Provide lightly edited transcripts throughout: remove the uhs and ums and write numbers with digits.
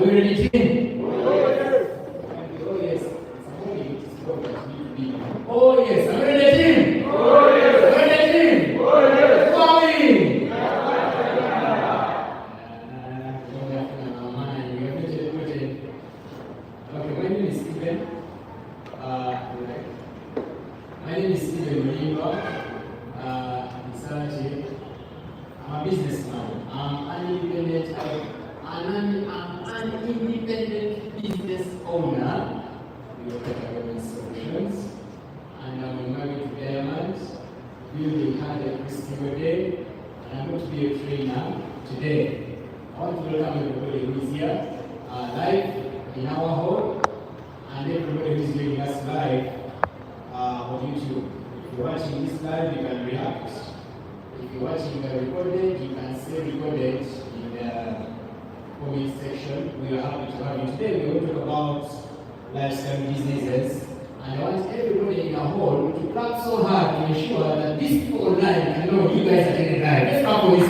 we ready, team? Oh yes. Oh yes. Oh yes. Are we ready, team? Oh yes. Are we ready, team? Oh yes. Who are we? Okay, my name is Stephen. My name is Stephen Mulimba. I'm a businessman. I'm an independent business owner. We work at Government Solutions. And I'm married to Diamond. Building had a Christmas day. And I'm going to be a trainer today. I want to welcome everybody who is here live in our hall, and everybody who is joining us live on YouTube. If you're watching this live, you can react. If you're watching the recorded, you can say recorded in the comment section. We are happy to have you today. We will talk about lifestyle businesses, and I want everybody in our hall to clap so hard to ensure that these people online can know you guys are getting live. Let's clap for this.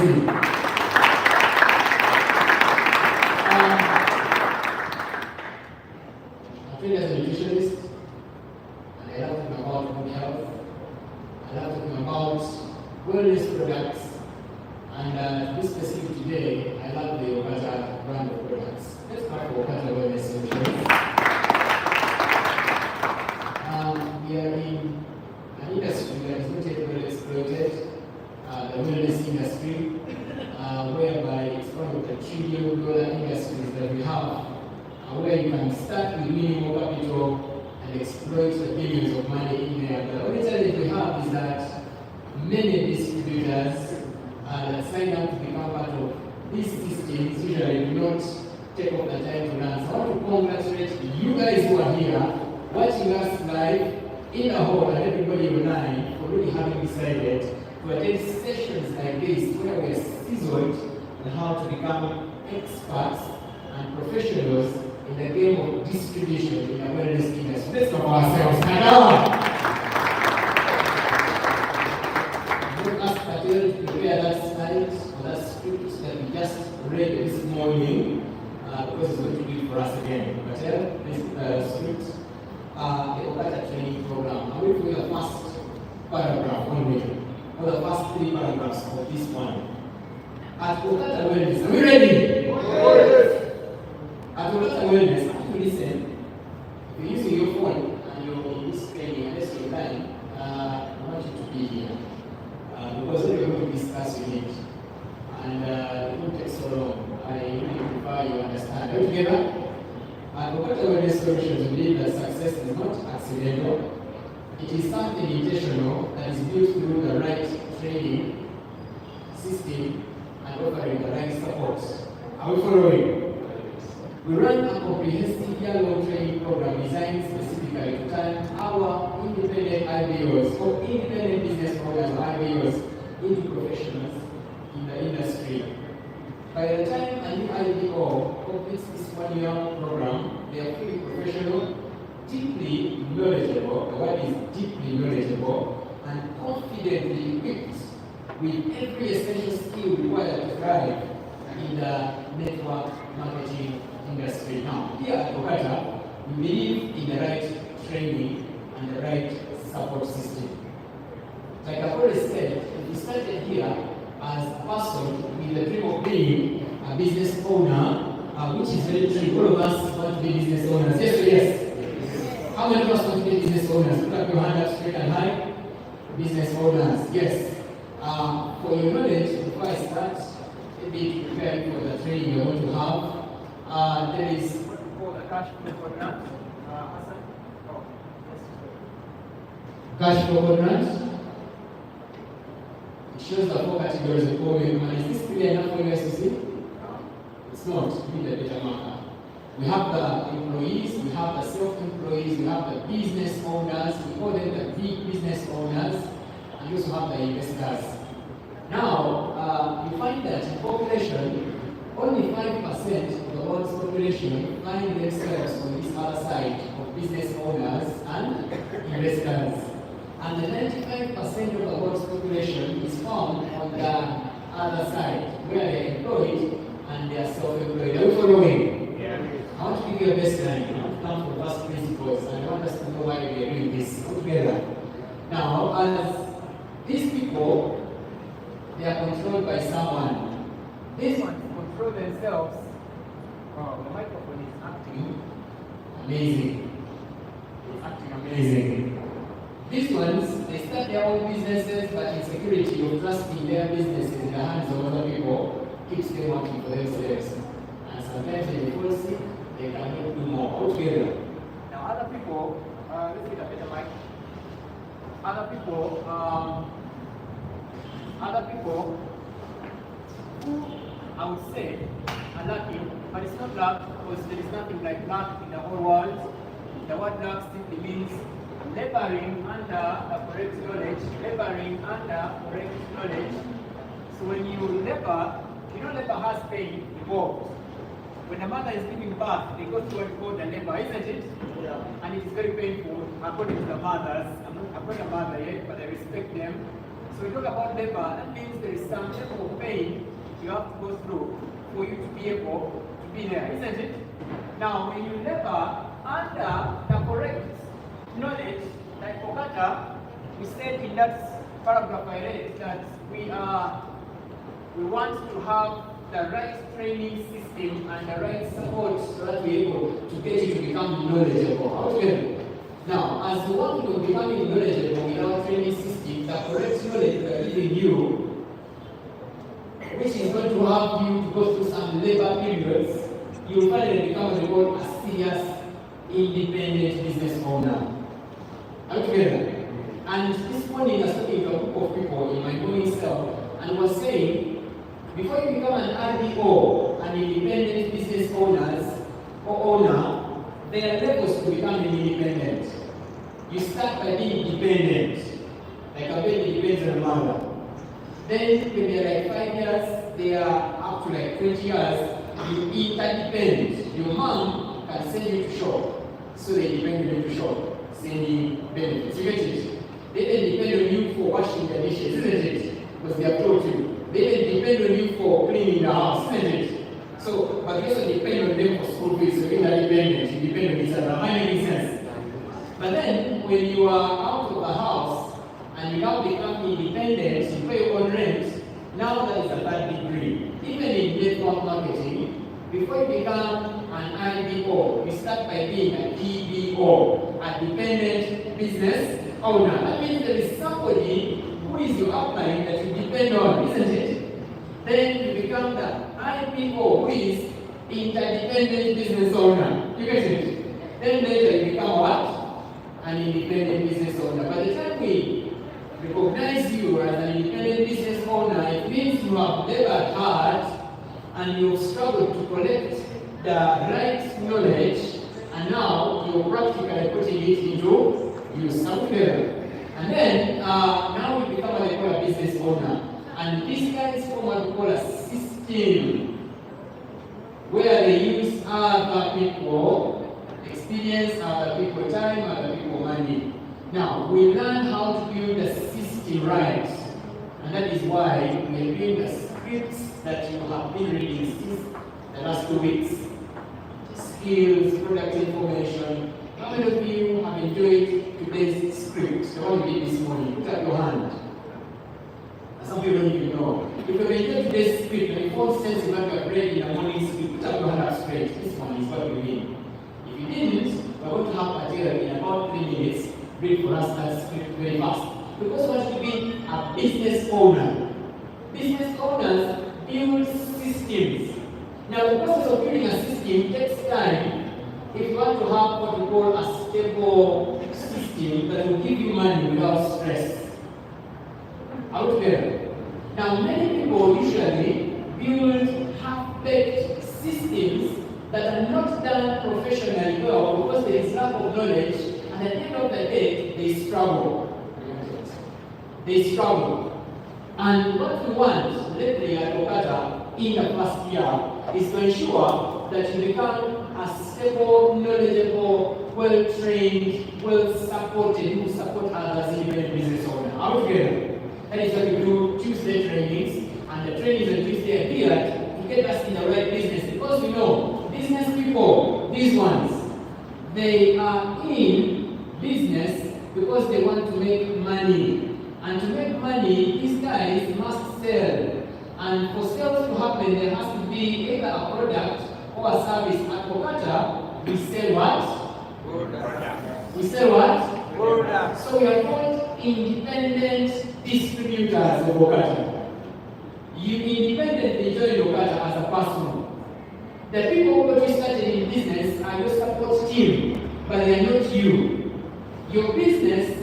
I'm as a nutritionist, and I love talking about good health. I love talking about wellness products, and to be specific today, I love the Okata brand of products. Let's start with Okata Wellness Solutions. We are in an industry that is not yet well exploited, the wellness industry, whereby it's one of the trillion-dollar industries that we have, where you can start with minimal capital and exploit the billions of money in there. But the only challenge we have is that many distributors that sign up to become part of these systems usually do not take off the time to run. So I want to congratulate you guys who are here, watching us live in the hall and everybody online for really having decided to attend sessions like this where we are seasoned on how to become experts and professionals in the game of distribution in the wellness industry. Let's talk ourselves. Let us prepare that slide or that script that we just read this morning because it's going to be for us again. But this script, the Okata training program. I'm going to do the first paragraph only, or the first 3 paragraphs of this one. At Okata Wellness, are we ready? Yes. At Okata Wellness, after you listen, if you're using your phone and you're in this training, unless you're lying, I want you to be here. Because what we're going to discuss with it. And it won't take so long. I really prefer you understand. Are we together? At Okata Wellness Solutions, we believe that success is not accidental. It is something intentional that is built through the right training system and offering the right support. Are we following? We run a comprehensive year-long training program designed specifically to turn our independent IBOs or independent business owners or IBOs into professionals in the industry. By the time a new IBO completes this 1-year program, they are fully professional, deeply knowledgeable, the word is deeply knowledgeable, and confidently equipped with every essential skill required to thrive in the network marketing industry. Now, here at Okata, we believe in the right training and the right support system. Like I've already said, we started here as a person with the dream of being a business owner, which is very true. All of us want to be business owners. Yes or yes? How many of us want to be business owners? Put up your hand up straight and high. Business owners, yes. For your knowledge, before I start, maybe preparing for the training you're going to have, there is what we call a cash flow quadrant. Cash flow quadrant. It shows the 4 categories of core money. Is this clear enough for you guys to see? It's not. We need a better marker. We have the employees, we have the self-employees, we have the business owners, we call them the big business owners, and we also have the investors. Now, you find that in population, only 5% of the world's population find themselves on this other side of business owners and investors. And the 95% of the world's population is found on the other side, where they're employed and they are self-employed. Are you following? Yeah. give a baseline, come from first principles, and I want us to know why we are doing this together. Now, as these people, they are controlled by someone. These ones control themselves. Wow, the microphone is acting amazing. It's acting amazing. These ones, they start their own businesses, but insecurity of trusting their businesses in the hands of other people keeps them working for themselves. And sometimes when they fall sick, they cannot do more altogether. Now, other people, let's get a better mic. Other people who I would say are lucky, but it's not luck because there is nothing like luck in the whole world. The word luck simply means laboring under the correct knowledge, laboring under correct knowledge. So when you labor, labor has pain involved. When a mother is giving birth, they go through what we call the labor, isn't it? Yeah. And it is very painful according to the mothers. I'm not a mother yet, but I respect them. So we talk about labor, that means there is some level of pain you have to go through for you to be able to be there, isn't it? Now, when you labor under the correct knowledge, like Okata, we said in that paragraph I read that we want to have the right training system and the right support so that we're able to get you to become knowledgeable. Now, as you work on becoming knowledgeable in our training system, the correct knowledge we are giving you, which is going to help you to go through some labor periods, you will finally become what we call a serious, independent business owner. Are we together? And this morning I was talking to a group of people in my morning self and was saying, before you become an RDO, an independent business owner, there are levels to becoming independent. You start by being dependent, like a baby depends on a mother. Then when they're like 5 years, they are up to like 20 years, you interdepend. Your mom can send you to shop, so they depend on you to shop, sending benefits. You get it? They then depend on you for washing the dishes, isn't it? Because they have told you. They then depend on you for cleaning the house, isn't it? So, but you also depend on them for school fees, so you're interdependent, you depend on each other. Am I making sense? But then, when you are out of the house, and you now become independent, you pay your own rent, now that is a bad degree. Even in network marketing, before you become an IDO, you start by being a DBO, a dependent business owner. That means there is somebody who is your upline that you depend on, isn't it? Then you become the IPO, who is interdependent business owner. You get it? Then later you become what? An independent business owner. By the time we recognize you as an independent business owner, it means you have labored hard and you've struggled to collect the right knowledge, and now you're practically putting it into use. And then now we become what they call a business owner. And these guys form what we call a system, where they use other people, experience, other people time, other people money. Now, we learn how to build the system right. And that is why we are doing the scripts that you have been reading since the last 2 weeks. Skills, product information. How many of you have enjoyed today's script? The one we did this morning. Put up your hand. Some people don't even know. If you enjoyed today's script, and if all sense you have read in the morning script, put up your hand up straight. This one is what we mean. If you didn't, we're going to have material in about 3 minutes. Read for us that script very fast. Because we want to be a business owner. Business owners build systems. Now, the process of building a system takes time if you want to have what we call a stable system that will give you money without stress. Out there. Now, many people usually build half-baked systems that are not done professionally well because there is lack of knowledge, and at the end of the day, they struggle. And what we want, lately at Okata, in the first year, is to ensure that you become a stable, knowledgeable, well-trained, well-supported, who support others in your business owner. Out together. That is why we do Tuesday trainings, and the trainings on Tuesday are here to get us in the right business. Because we know business people, they these ones, they are in business because they want to make money. And to make money, these guys must sell. And for sales to happen, there has to be either a product or a service. At Okata, we sell what? Product. We sell what? Product. So we are called independent distributors of Okata. You independently join Okata as a person. The people who got you started in business are your support team, but they are not you. Your business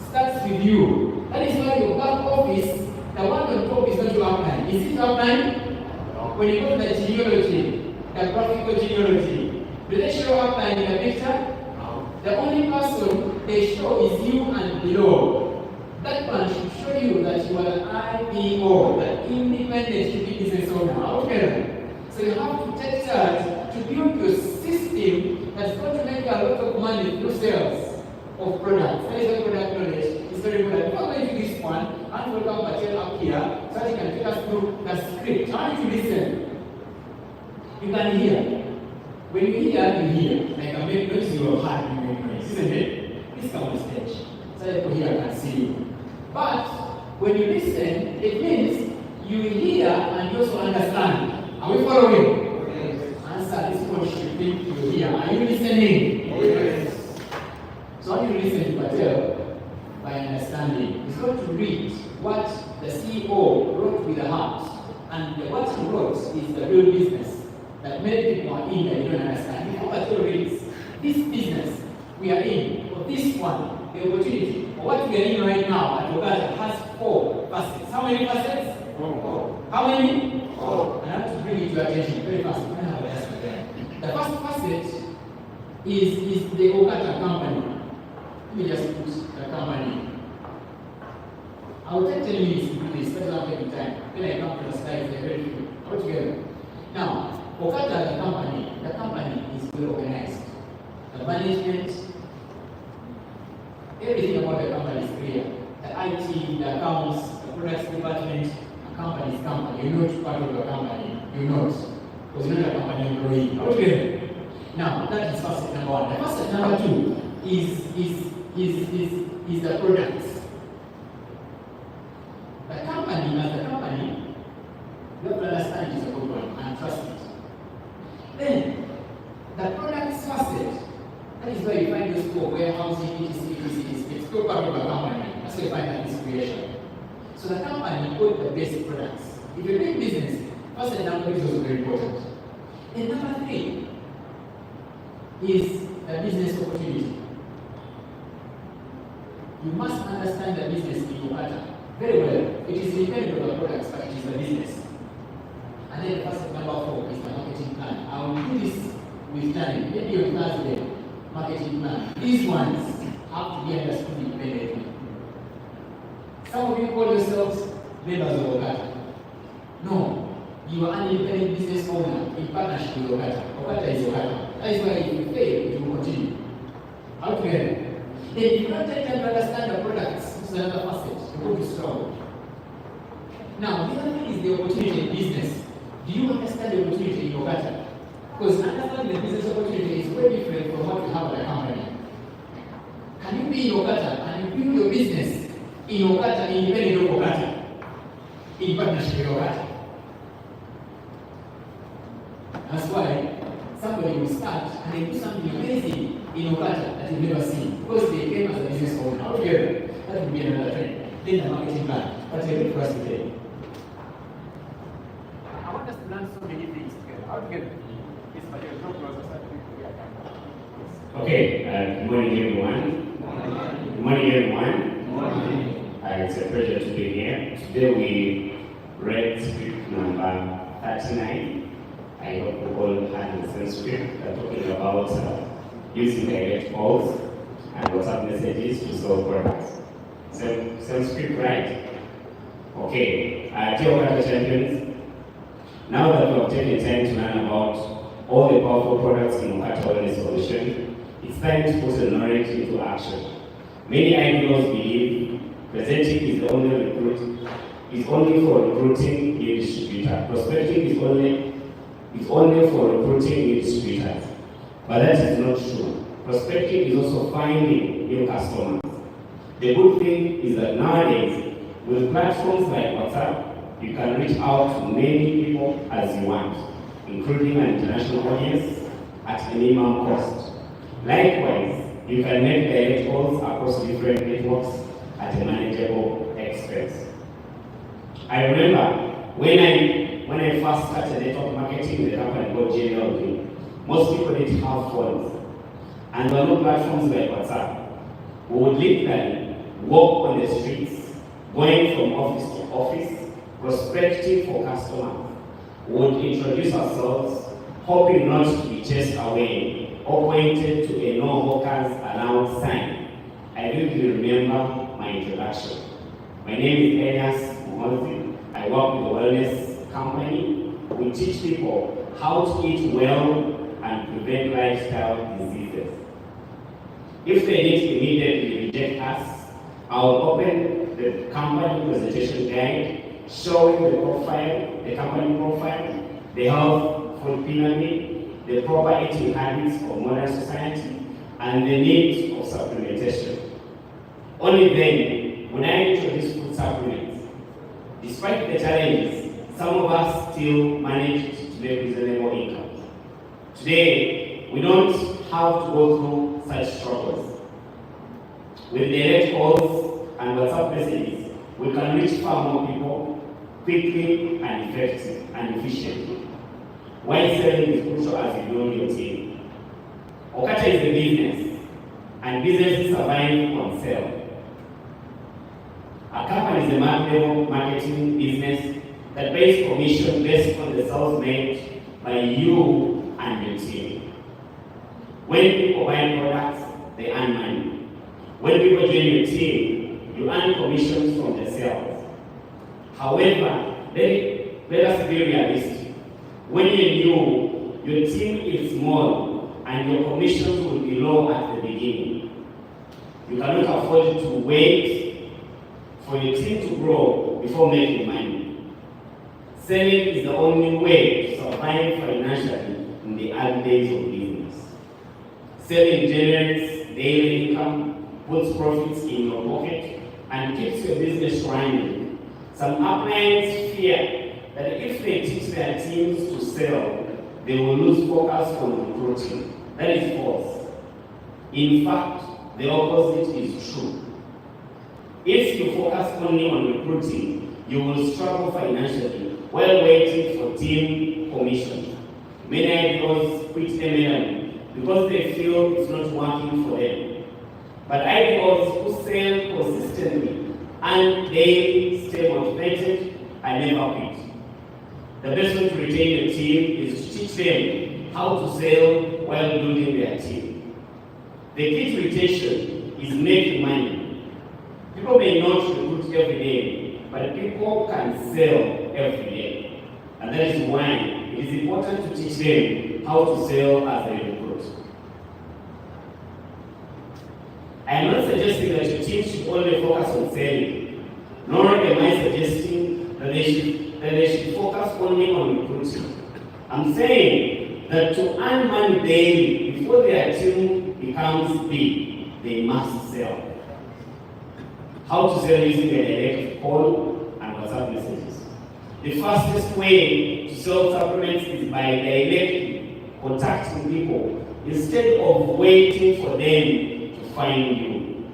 starts with you. That is why your back office, the one on top is not your outline. Is it outline? When you go to the genealogy, the graphical genealogy, do they show outline in the picture? The only person they show is you and below. That one should show you that you are an IPO, the independent business owner. Okay. So you have to take charge to build your system that's going to make a lot of money through sales of products. That is why product knowledge is very important. Before going to this one, I want to welcome Patel up here so that he can take us through the script. I want you to listen. You can hear. When you hear, you hear. Like a make noise, you will heart, you make noise, isn't it? Please come on stage so that people here can see you. But when you listen, it means you hear and you also understand. Are we following? Yes. Answer this question, think you hear. Are you listening? Yes. So how do you listen to Patel? By understanding. He's going to read what the CEO wrote with the heart. And what he wrote is the real business that many people are in that you don't understand. Before Patel reads, this business we are in, or this one, the opportunity, or what we are in right now at Okata has 4 facets. How many facets? 4. How many? 4. And I have to bring it to your attention very fast. The first facet is the Okata company. Let me just put the company. I will take 10 minutes to do this, but I'll take time. Then I come to the slides, they're very few. All together. Now, Okata, the company is well organized. The management, everything about the company is clear. The IT, the accounts, the products department, the company is company. You're not part of the company. You're not. Because you're not a company employee. Okay. Now, that is facet number 1. The facet number 2 is the products. The company, as a company, you have to understand it's a good one and trust it. Then, the products facet, that is where you find those 4 warehousing, etc. It's still part of a company. That's where you find that distribution. So the company owns the basic products. If you're doing business, facet number is also very important. And number 3 is the business opportunity. You must understand the business in Okata very well. It is independent of the products, but it is the business. And then facet number 4 is the marketing plan. I will do this with time, maybe on Thursday. Marketing plan. These ones have to be understood independently. Some of you call yourselves members of Okata. No, you are an independent business owner in partnership with Okata. Okata is Okata. That is why if you fail, it will continue. How together? Then if you don't take time to understand the products, this is another facet. You're going to struggle. Now, the other thing is the opportunity in business. Do you understand the opportunity in Okata? Because understanding the business opportunity is very different from what you have at a company. Can you be in Okata and you build your business in Okata, independent of Okata, in partnership with Okata? That's why somebody will start and they do something amazing in Okata that you've never seen because they came as a business owner. Altogether, that would be another trend. Then the marketing plan. But I read for us today. I want us to learn so many things together. Altogether. Okay, good morning everyone. Good morning everyone. Good morning. It's a pleasure to be here. Today we read script number 39. I hope we all had the same script. We're talking about using direct calls and WhatsApp messages to sell products. Same script, right? Okay, dear Okata champions, now that we have taken time to learn about all the powerful products in Okata Wellness Solution, it's time to put the knowledge into action. Many IPOs believe presenting is only for recruiting new distributor. Prospecting is only for recruiting new distributors. But that is not true. Prospecting is also finding new customers. The good thing is that nowadays, with platforms like WhatsApp, you can reach out to many people as you want, including an international audience at a minimum cost. Likewise, you can make direct calls across different networks at a manageable expense. I remember when I first started network marketing in the company called JLD, most people didn't have phones, and there were no platforms like WhatsApp. We would literally walk on the streets, going from office to office, prospecting for customers. We would introduce ourselves, hoping not to be chased away or pointed to a no hawkers allowed sign. I vividly remember my introduction. My name is Elias Mohozi. I work with a wellness company. We teach people how to eat well and prevent lifestyle diseases. If they need to immediately reject us, I'll open the company presentation guide showing the profile, the company profile, the health food pyramid, the proper eating habits of modern society, and the needs of supplementation. Only then, when I introduce food supplements, despite the challenges, some of us still manage to make reasonable income. Today, we don't have to go through such struggles. With direct calls and WhatsApp messages, we can reach far more people quickly and effectively and efficiently. While selling is crucial as you build your team. Okata is a business, and businesses survive on sale. A company is a marketing business that pays commission based on the sales made by you and your team. When people buy products, they earn money. When people join your team, you earn commissions from the sales. However, let us be realistic. When you're new, your team is small and your commissions will be low at the beginning. You cannot afford to wait for your team to grow before making money. Selling is the only way to survive financially in the early days of business. Selling generates daily income, puts profits in your pocket, and keeps your business running. Some upliners fear that if they teach their teams to sell, they will lose focus on recruiting. That is false. In fact, the opposite is true. If you focus only on recruiting, you will struggle financially while waiting for team commission. Many IPOs quit MLM because they feel it's not working for them. But IPOs who sell consistently and they stay motivated and never quit. The best way to retain a team is to teach them how to sell while building their team. The key to retention is making money. People may not recruit every day, but people can sell every day. And that is why it is important to teach them how to sell as they recruit. I am not suggesting that your team should only focus on selling, nor am I suggesting that they should focus only on recruiting. I'm saying that to earn money daily before their team becomes big, they must sell. How to sell using a direct call and WhatsApp messages. The fastest way to sell supplements is by directly contacting people instead of waiting for them to find you.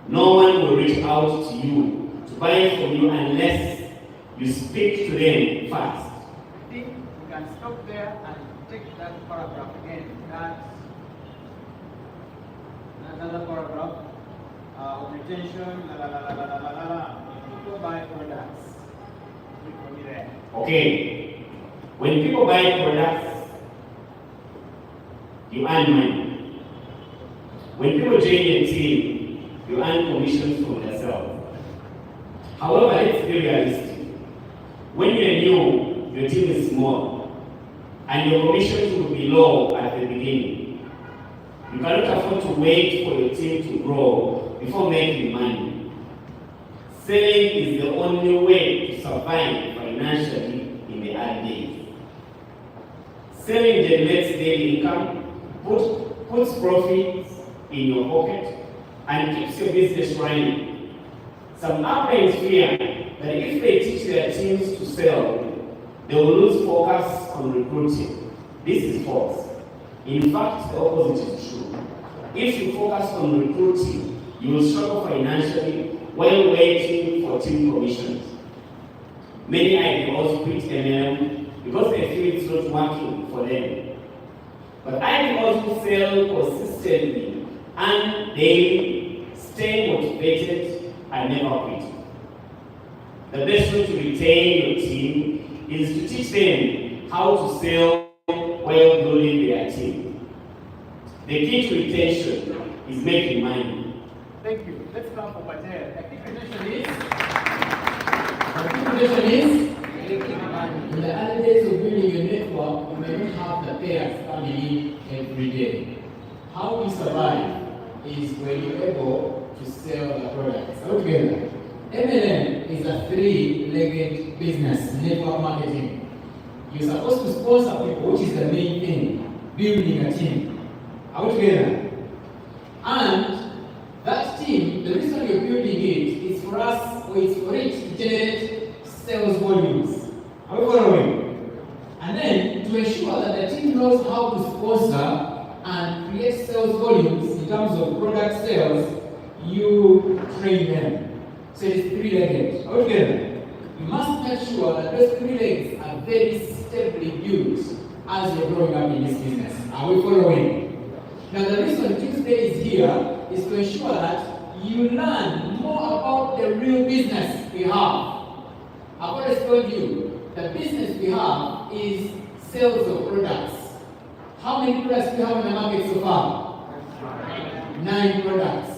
No one will reach out to you to buy from you unless you speak to them first. I think we can stop there and take that paragraph again. That's another paragraph of retention. People buy products. There. Okay. When people buy products, you earn money. When people join your team, you earn commissions from yourself. However, let's be realistic. When you're new, your team is small, and your commissions will be low at the beginning. You cannot afford to wait for your team to grow before making money. Selling is the only way to survive financially in the early days. Selling generates daily income, puts profits in your pocket and keeps your business running. Some uplines fear that if they teach their teams to sell, they will lose focus on recruiting. This is false. In fact, the opposite is true. If you focus on recruiting, you will struggle financially while waiting for team commissions. Many IBOs quit MLM because they feel it's not working for them. But IBOs who sell consistently and daily, stay motivated, and never quit. The best way to retain your team is to teach them how to sell while building their team. The key to retention is making money. Thank you. Let's clap for Patel. The key retention is in the early days of building a network, you may not have the payers coming in every day. How we survive is when you're able to sell the products. Altogether, MLM is a three-legged business, network marketing. You're supposed to sponsor people, which is the main thing, building a team. Altogether. And that team, the reason you're building it is for us, or it's for it to generate sales volumes. Are we following? And then to ensure that the team knows how to sponsor and create sales volumes in terms of product sales, you train them. So it's three-legged. Altogether, you must make sure that those three legs are very stably built as you're growing up in this business. Are we following? Now the reason Tuesday is here is to ensure that you learn more about the real business we have. I've already told you, the business we have is sales of products. How many products do you have in the market so far? 9 products.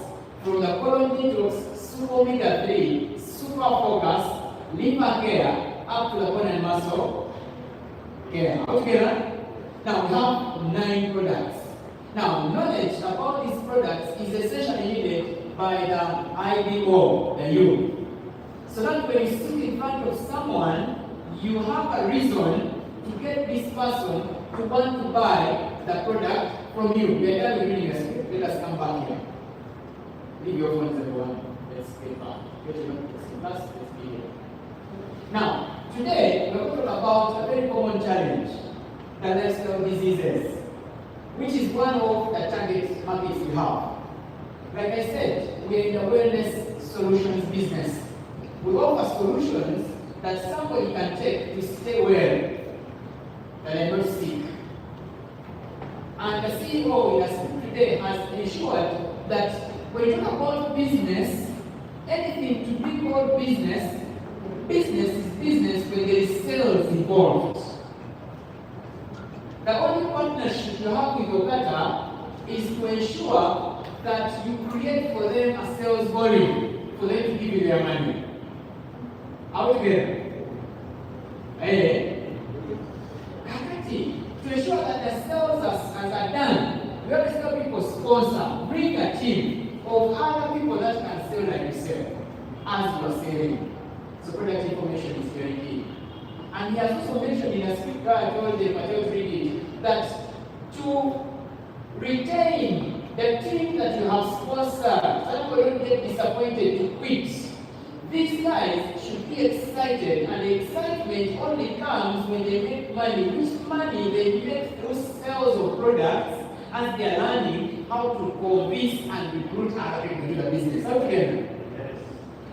From the Colon Super Omega 3, Super Focus, Liver Care, up to the bone and muscle care. Altogether, now we have 9 products. Now, knowledge about these products is essentially needed by the IBO, the you. So that when you sit in front of someone, you have a reason to get this person to want to buy the product from you. We are done with reading a script. Let us come back here. Leave your phones, everyone. Let's get back. Get your notes. Let's be here. Now, today we're going to talk about a very common challenge, the lifestyle diseases, which is one of the target markets we have. Like I said, we're in the wellness solutions business. We offer solutions that somebody can take to stay well, that are not sick. And the CEO in the school today has ensured that when you talk about business, anything to be called business, business is business when there is sales involved. The only partnership you have with Okata is to ensure that you create for them a sales volume for them to give you their money. Out there. To ensure that the sales are done, we always tell people sponsor, bring a team of other people that can sell like yourself as you are selling. So product information is very key. And he has also mentioned in a script that I told them, I just read it, that to retain the team that you have sponsored, so people don't get disappointed to quit. These guys should be excited, and the excitement only comes when they make money. Which money they make through sales of products as they are learning how to convince and recruit other people to do the business. Okay.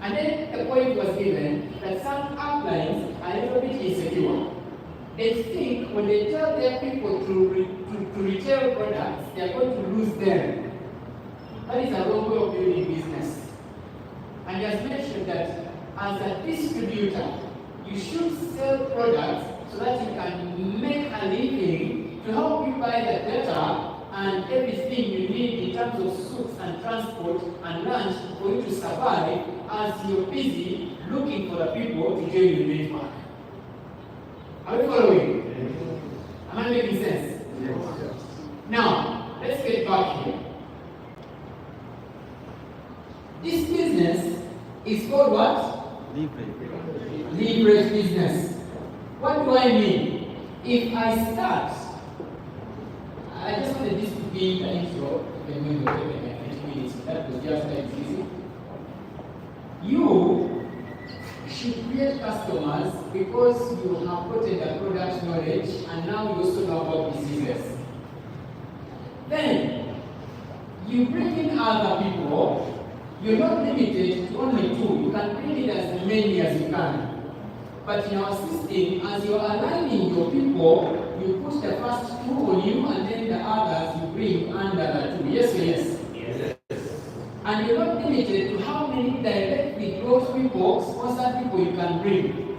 And then the point was given that some uplines are a little bit insecure. They think when they tell their people to retail products, they are going to lose them. That is a wrong way of building business. And he has mentioned that as a distributor, you should sell products so that you can make a living to help you buy the data and everything you need in terms of suits and transport and lunch for you to survive as you're busy looking for the people to join your network. Are we following? Am I making sense? Yes. Now, let's get back here. This business is called what? Leverage business. What do I mean? If I start, I just wanted this to being the intro, even when you're taking like 20 minutes, that was just like easy. You should create customers because you have gotten the product knowledge and now you also know about diseases. Then, you bring in other people. You're not limited to only 2. You can bring in as many as you can. But in our system, as you're aligning your people, you put the first 2 on you and then the others you bring under the 2. Yes or yes? Yes. And you're not limited to how many directly close people, sponsored people you can bring.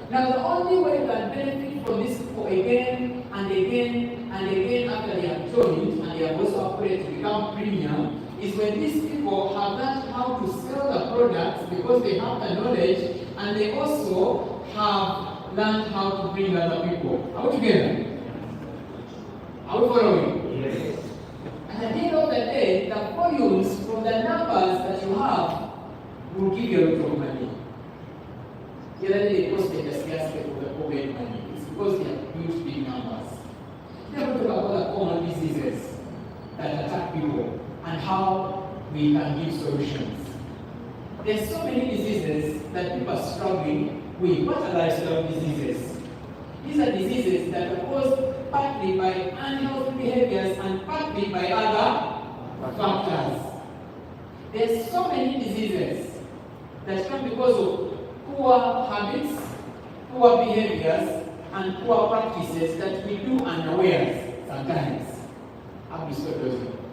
Now the only way you can benefit from these people again and again and again after they have joined and they have also upgraded to become premium is when these people have learned how to sell the products because they have the knowledge and they also have learned how to bring other people. Are we together? Are we following? Yes. And at the end of the day, the volumes from the numbers that you have will give you a lot of money. The other day, they posted the scarcity of the COVID money. It's because they have huge big numbers. They are talking about the common diseases that attack people and how we can give solutions. There's so many diseases that people are struggling with. What are lifestyle diseases? These are diseases that are caused partly by unhealthy behaviors and partly by other factors. There's so many diseases that come because of poor habits, poor behaviors, and poor practices that we do unawares sometimes. Are we following?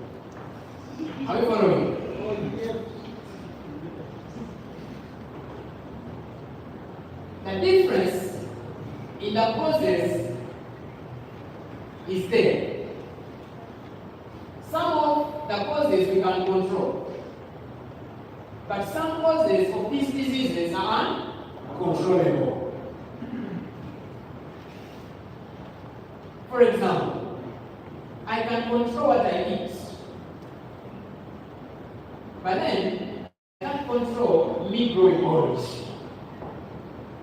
The difference in the causes is there. Some of the causes we can control, but some causes of these diseases are uncontrollable. For example, I can control what I eat, but then I can't control me growing old.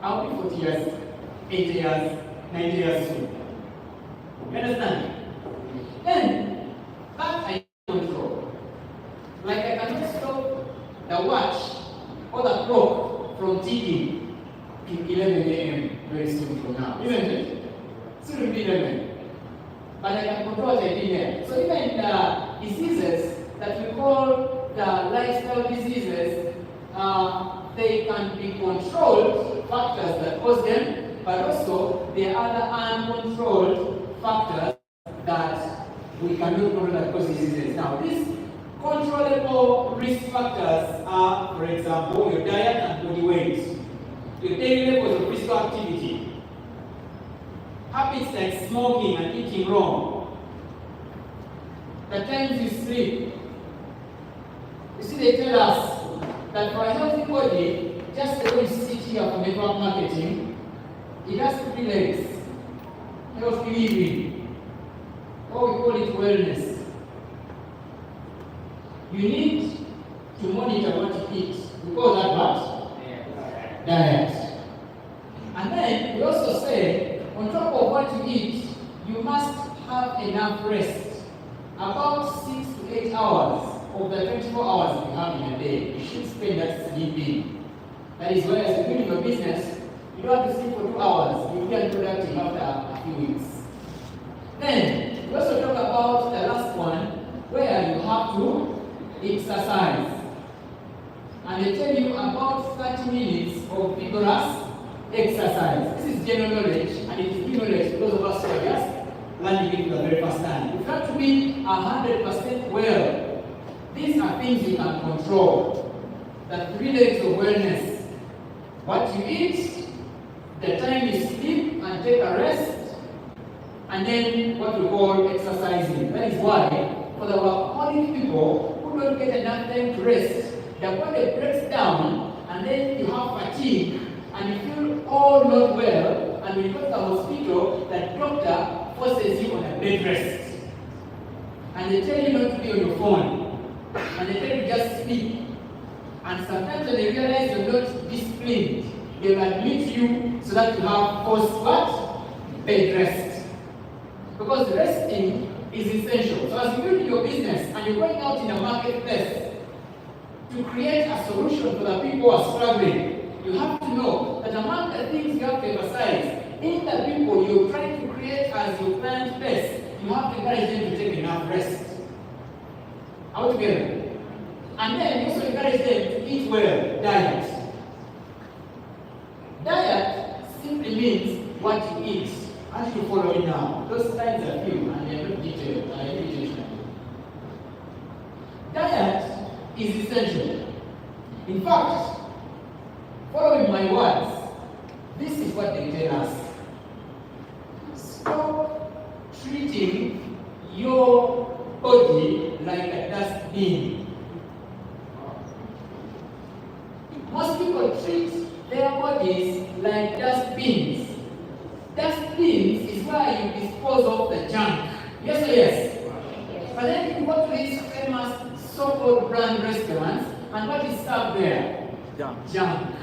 I'll be 40 years, 80 years, 90 years soon. You understand? Then, that I control. Like I cannot stop the watch or the clock from ticking till 11 a.m. very soon from now, isn't it? Soon will be 11. But I can control what I did there. So even the diseases that we call the lifestyle diseases, they can be controlled factors that cause them, but also there are other uncontrolled factors that we cannot control that cause diseases. Now, these controllable risk factors are, for example, your diet and body weight, your daily levels of physical activity, habits like smoking and eating wrong, the times you sleep. You see, they tell us that for a healthy body, just the way you sit here for network marketing, it has 3 legs. Healthy living, or we call it wellness. You need to monitor what you eat. We call that what? Diet. And then we also say, on top of what you eat, you must have enough rest. About 6 to 8 hours of the 24 hours you have in a day, you should spend that sleeping. That is why as you're doing your business, you don't have to sleep for 2 hours. You'll be unproductive after a few weeks. Then, we also talk about the last one, where you have to exercise. And they tell you about 30 minutes of vigorous exercise. This is general knowledge, and it is new knowledge because of us who are just learning it for the very first time. You have to be 100% well. These are things you can control. The 3 legs of wellness. What you eat, the time you sleep and take a rest, and then what we call exercising. That is why, for the workaholic people who don't get enough time to rest, the body breaks down, and then you have fatigue, and you feel all not well, and when you go to the hospital, the doctor forces you on a bed rest. And they tell you not to be on your phone, and they tell you just sleep. And sometimes when they realize you're not disciplined, they will admit you so that you have forced what? Bed rest. Because resting is essential. So as you build your business and you're going out in the marketplace to create a solution for the people who are struggling, you have to know that among the things you have to emphasize in the people you're trying to create as your client base, you have to encourage them to take enough rest. All together. And then you also encourage them to eat well, diet. Diet simply means what you eat. I should follow it now. Those slides are few and they are not detailed. I really detailed. Diet is essential. In fact, following my words, this is what they tell us. Stop treating your body like a dustbin. Most people treat their bodies like dustbins. Dustbins is where you dispose of the junk. Yes or yes? But then you go to these famous so-called brand restaurants, and what is served there? Junk.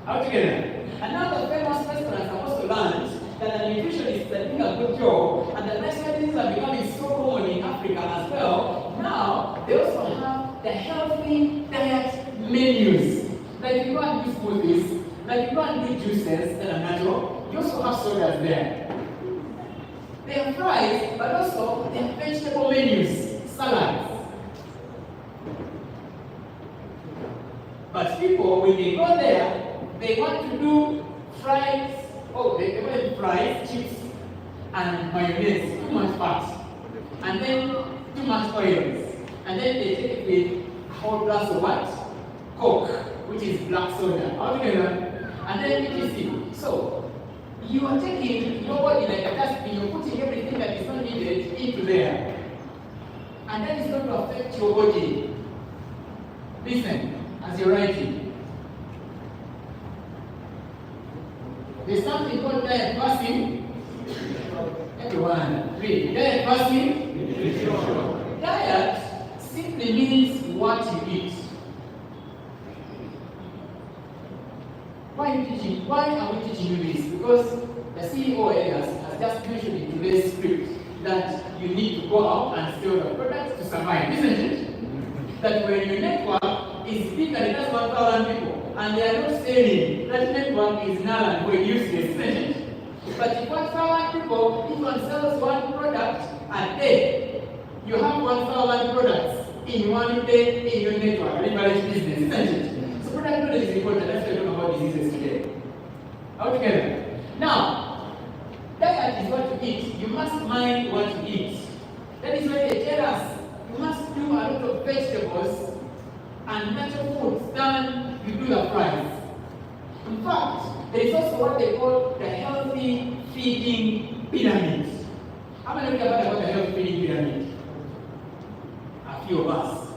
All together. And now the famous restaurants have also learned that the nutritionists are doing a good job, and the recipes are becoming so common in Africa as well. Now, they also have the healthy diet menus. Like you go and do smoothies, like you go and do juices that are natural, you also have sodas there. They have fries, but also they have vegetable menus, salads. But people, when they go there, they want to do fries. Oh, they want to do fries, chips, and mayonnaise, too much fat, and then too much oils, and then they take it with a whole glass of what? Coke, which is black soda, all together, and then you see. So you are taking your body like a dustbin, you're putting everything that is not needed into there, and that is going to affect your body. Listen, as you're writing. There's something called diet fasting. Everyone, read. Diet fasting. Diet simply means what you eat. Why are you teaching? Why are we teaching you this? Because the CEO has just mentioned in today's script that you need to go out and sell the products to survive, isn't it? That when your network is bigger than just 1,000 people, and they are not selling, that network is null and void, useless, isn't it? But if 1,000 people, if one sells one product a day, you have 1,000 products in one day in your network, leverage business, isn't it? So product knowledge is important. That's why we talk about diseases today. All together. Now, diet is what you eat. You must mind what you eat. That is why they tell us you must do a lot of vegetables and natural foods than you do the fries. In fact, there is also what they call the healthy feeding pyramid. How many of you have heard about the healthy feeding pyramid? A few of us.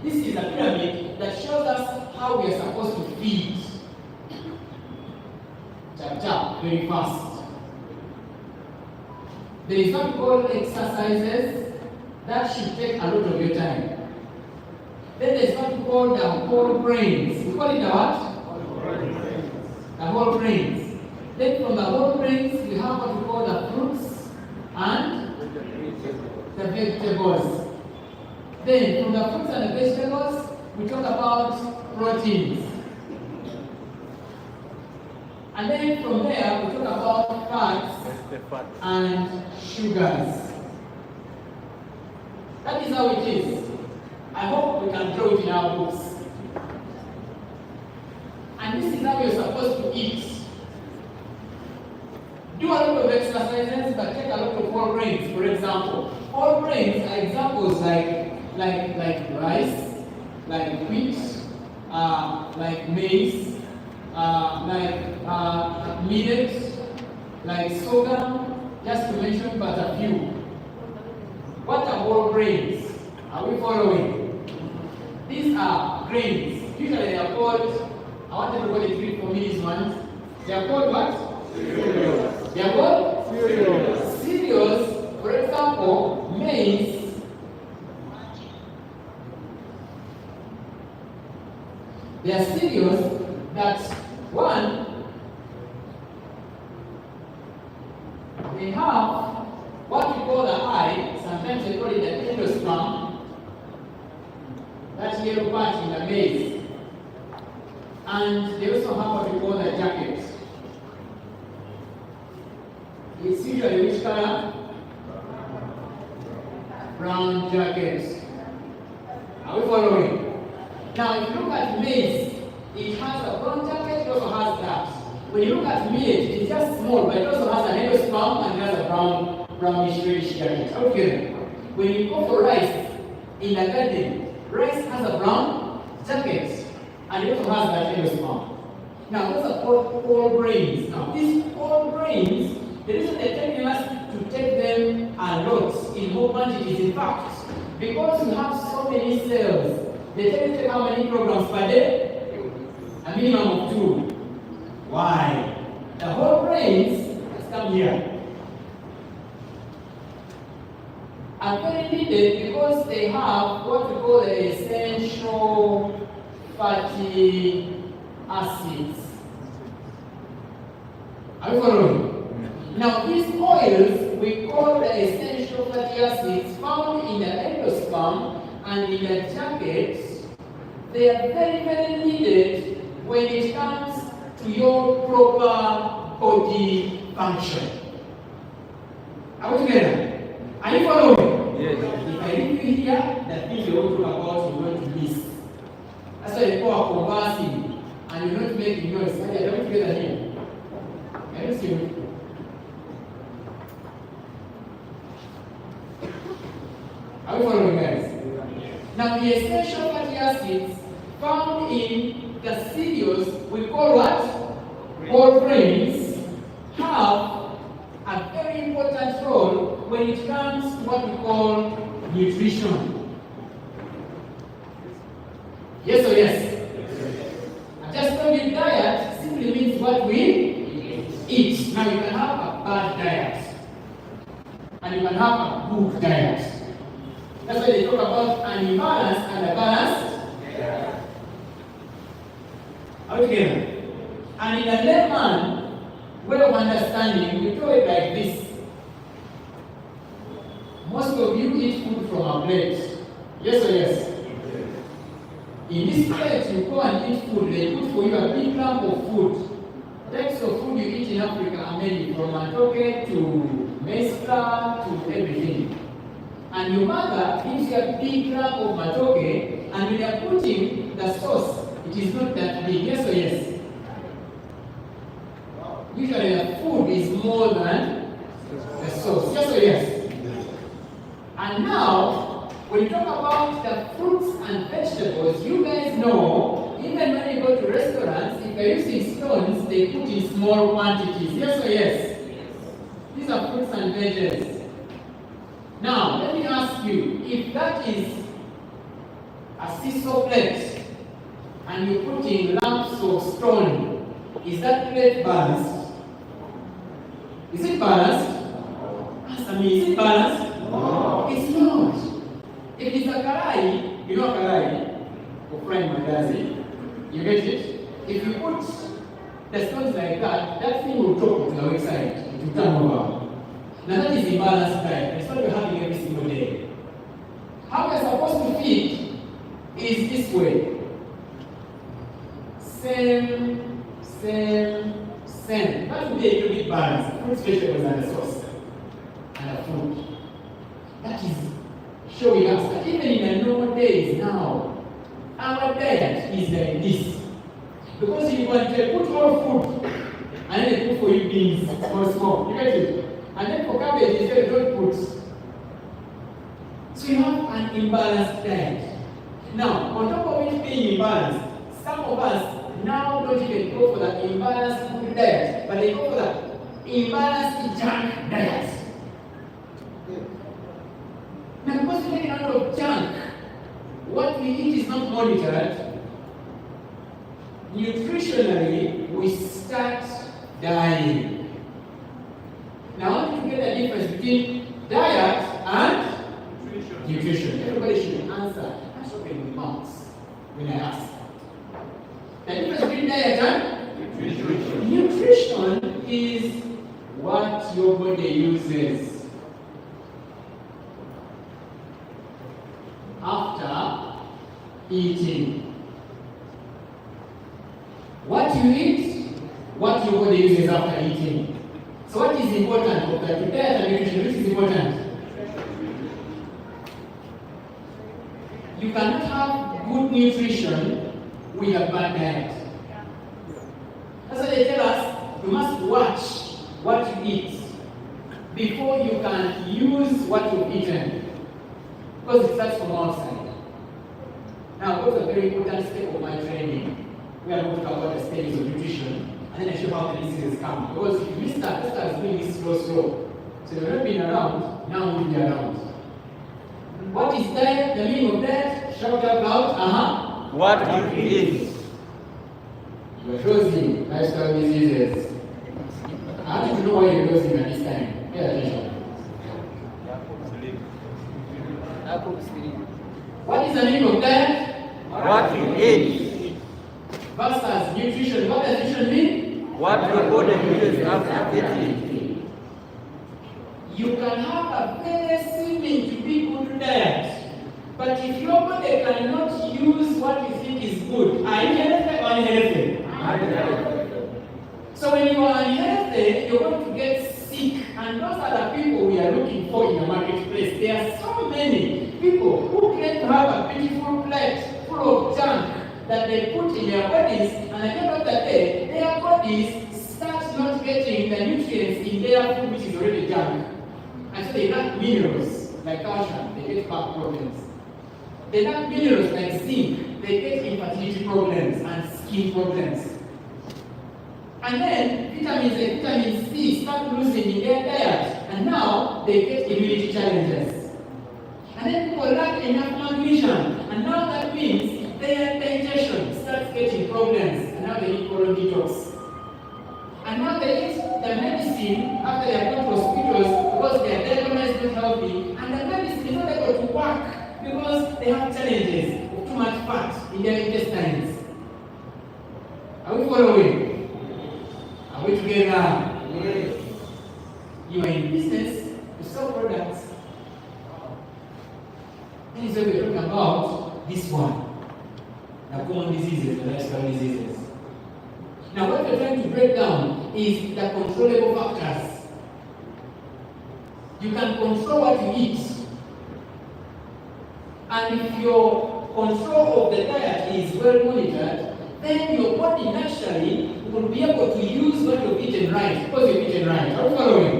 This is a pyramid that shows us how we are supposed to feed. Chap, very fast. There is what we call exercises that should take a lot of your time. Then there's what we call the whole grains. We call it the what? The whole grains. Then from the whole grains, we have what we call the fruits and the vegetables. Then from the fruits and the vegetables, we talk about proteins. And then from there, we talk about fats and sugars. That is how it is. I hope we can draw it in our books. And this is how you're supposed to eat. Do a lot of exercises, but take a lot of whole grains, for example. Whole grains are examples like rice, like wheat, like maize, like millet, like sorghum, just to mention but a few. What are whole grains? Are we following? These are grains. Usually they are called, I want everybody to read for me these ones. They are called what? Cereals. They are called? Cereals. Cereals, for example, maize. They are cereals that, one, they have what we call the eye sometimes they call it the endosperm, that yellow part in the maize. And they also have what we call the jacket. It's usually which color? Brown jacket. Are we following? Now, if you look at maize, it has a brown jacket, it also has that. When you look at millet, it's just small, but it also has an endosperm and it has a brownish reddish jacket. Okay. When you go for rice in the garden, rice has a brown jacket and it also has that endosperm. Now, those are called whole grains. Now, these whole grains, the reason they're telling us to take them a lot in more quantities, in fact, because you have so many cells, they tell you to take how many kilograms per day? A minimum of 2. Why? The whole grains, let's come here, are very needed because they have what we call the essential fatty acids. Are you following? Now, these oils we call the essential fatty acids found in the endosperm and in the jacket. They are very, very needed when it comes to your proper body function. Are we together? Are you following? Yes. If I leave you here, the things you want to talk about, you're going to miss. That's why they call conversing, and you're not making noise. Okay, are we together here? Can you see me? Are we following, guys? Now, the essential fatty acids found in the cereals we call what? Whole grains have a very important role when it comes to what we call nutrition. Yes or yes? I just told you diet simply means what we eat. Now you can have a bad diet and you can have a good diet. That's why they talk about an imbalance and a balance. Are we together? And in a layman way of understanding, we do it like this. Most of you eat food from a plate. Yes or yes? In this plate, you go and eat food. They put for you a big lump of food. Types of food you eat in Africa are many, from matoke to mescla to everything. And your mother gives you a big lump of matoke, and when they are putting the sauce, it is not that big. Yes or yes? Usually the food is more than the sauce. Yes or yes? And now, when you talk about the fruits and vegetables, you guys know, even when you go to restaurants, if they're using stones, they put in small quantities. Yes or yes? These are fruits and veggies. Now, let me ask you, if that is a scissor plate, and you put in lumps of stone, is that plate balanced? Is it balanced? Answer me, is it balanced? No. It's not. If it's a karai, you know karai, for frying mandazi, you get it? If you put the stones like that, that thing will drop to the outside, it will turn over. Now that is imbalanced diet. It's what you're having every single day. How we're supposed to feed is this way. Same. That will be a little bit balanced. Fruits, vegetables, and the sauce. And the food. That is showing us that even in the normal days now, our diet is like this. Because you want to put all food, and then they put for you beans, small. You get it? And then for cabbage, they say don't put. So you have an imbalanced diet. Now, on top of it being imbalanced, some of us now don't even go for the imbalanced food diet, but they go for the imbalanced junk diet. Now, because we're getting out of junk, what we eat is not monitored. Nutritionally, we start dying. Now, I want you to get the difference between diet and nutrition. Everybody should answer. That's open mouths when I ask. The difference between diet and nutrition. Nutrition is what your body uses. eating. What you eat, what your body uses after eating. So what is important of the diet and nutrition? Which is important? You cannot have good nutrition with a bad diet. That's why they tell us you must watch what you eat before you can use what you've eaten. Because it starts from outside. Now, what's a very important step of my training? We are going to talk about the stages of nutrition, and then I show how the diseases come. Because if you miss that, just start doing this slow. So you're not being around, now we'll be around. What is diet? The meaning of diet? Shout out loud. What you eat. You're dosing lifestyle diseases. I want you to know why you're dosing at this time. Pay attention. What is the meaning of diet? What you eat. Versus nutrition. What does nutrition mean? What your body uses after eating. You can have a very seeming to be good diet, but if your body cannot use what you think is good, are you healthy or unhealthy? So when you are unhealthy, you're going to get sick, and those are the people we are looking for in the marketplace. There are so many people who claim to have a beautiful plate full of junk that they put in their bodies, and at the end of the day, their bodies start not getting the nutrients in their food, which is already junk. And so they lack minerals like calcium, they get back problems. They lack minerals like zinc, they get infertility problems and skin problems. And then vitamins like vitamin C start losing in their diet, and now they get immunity challenges. And then people lack enough magnesium, and now that means their digestion starts getting problems, and now they need colon detox. And now they get the medicine after they have gone to hospitals because they are diagnosed not healthy, and the medicine is not able to work because they have challenges of too much fat in their intestines. Are we following? Are we together? Yes. You are in business to sell products. That is what we're talking about this one. The common diseases, the lifestyle diseases. Now what we're trying to break down is the controllable factors. You can control what you eat. And if your control of the diet is well monitored, then your body naturally will be able to use what you've eaten right, because you've eaten right. Are you following?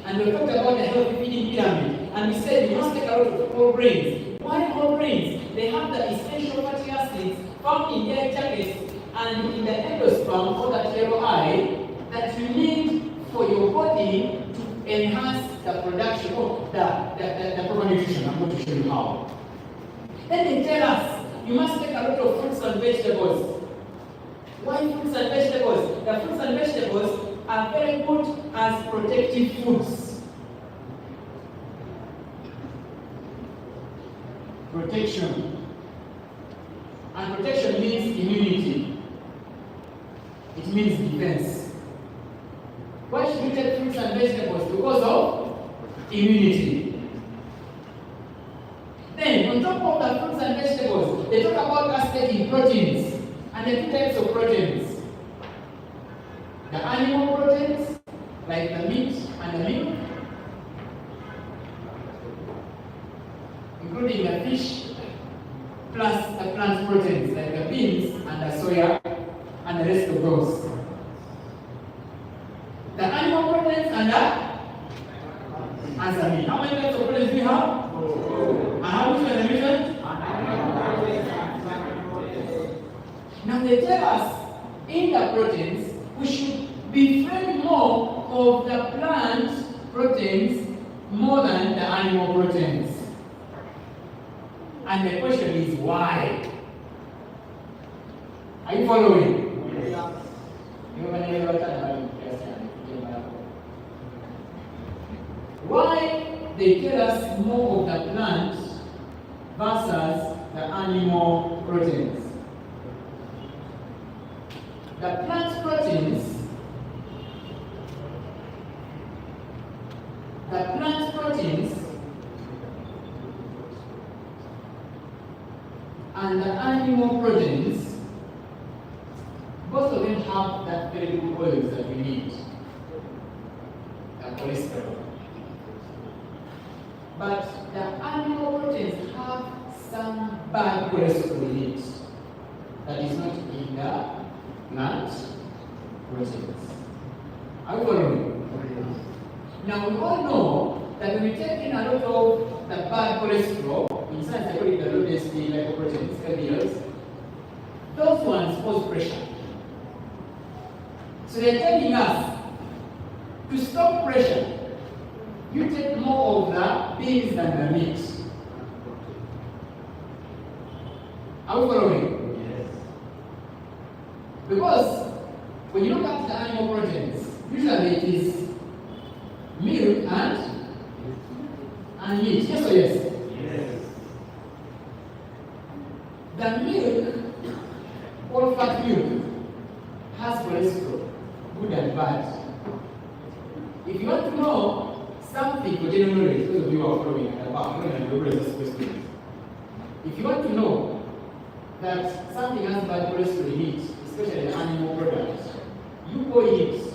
And we talked about the healthy feeding pyramid, and we said you must take a lot of whole grains. Why whole grains? They have the essential fatty acids found in their jackets and in the endosperm, or that yellow eye, that you need for your body to enhance the production of the proper nutrition. I'm going to show you how. Then they tell us you must take a lot of fruits and vegetables. Why fruits and vegetables? The fruits and vegetables are very good as protective foods. Protection. And protection means immunity. It means defense. Why should we take fruits and vegetables? Because of immunity. Then, on top of the fruits and vegetables, they talk about us taking proteins. And there are two types of proteins. The animal proteins, like the meat and the milk, including the fish, plus the plant proteins, like the beans and the soya, and the rest of those. The animal proteins and the answer me. How many types of proteins do we have? And how much are the mentioned? Now they tell us in the proteins we should befriend more of the plant proteins more than the animal proteins. And the question is why? Are you following? Why they tell us more of the plant versus the animal proteins? The plant proteins and and the animal proteins, both of them have that very good oils that we need, the cholesterol. But the animal proteins have some bad cholesterol in it that is not in the plant proteins. Are you following? Now we all know that when we take in a lot of the bad cholesterol, in science they call it the low density lipoproteins, LDLs, those ones cause pressure. So they're telling us to stop pressure, you take more of the beans than the meat. Are we following? Yes. Because when you look at the animal proteins, usually it is milk and meat. Yes or yes? Yes. The milk, all fat milk, has cholesterol, good and bad. If you want to know something for general knowledge, those of you who are following at the back, I'm going to raise this question. If you want to know that something has bad cholesterol in it, especially the animal products, you boil it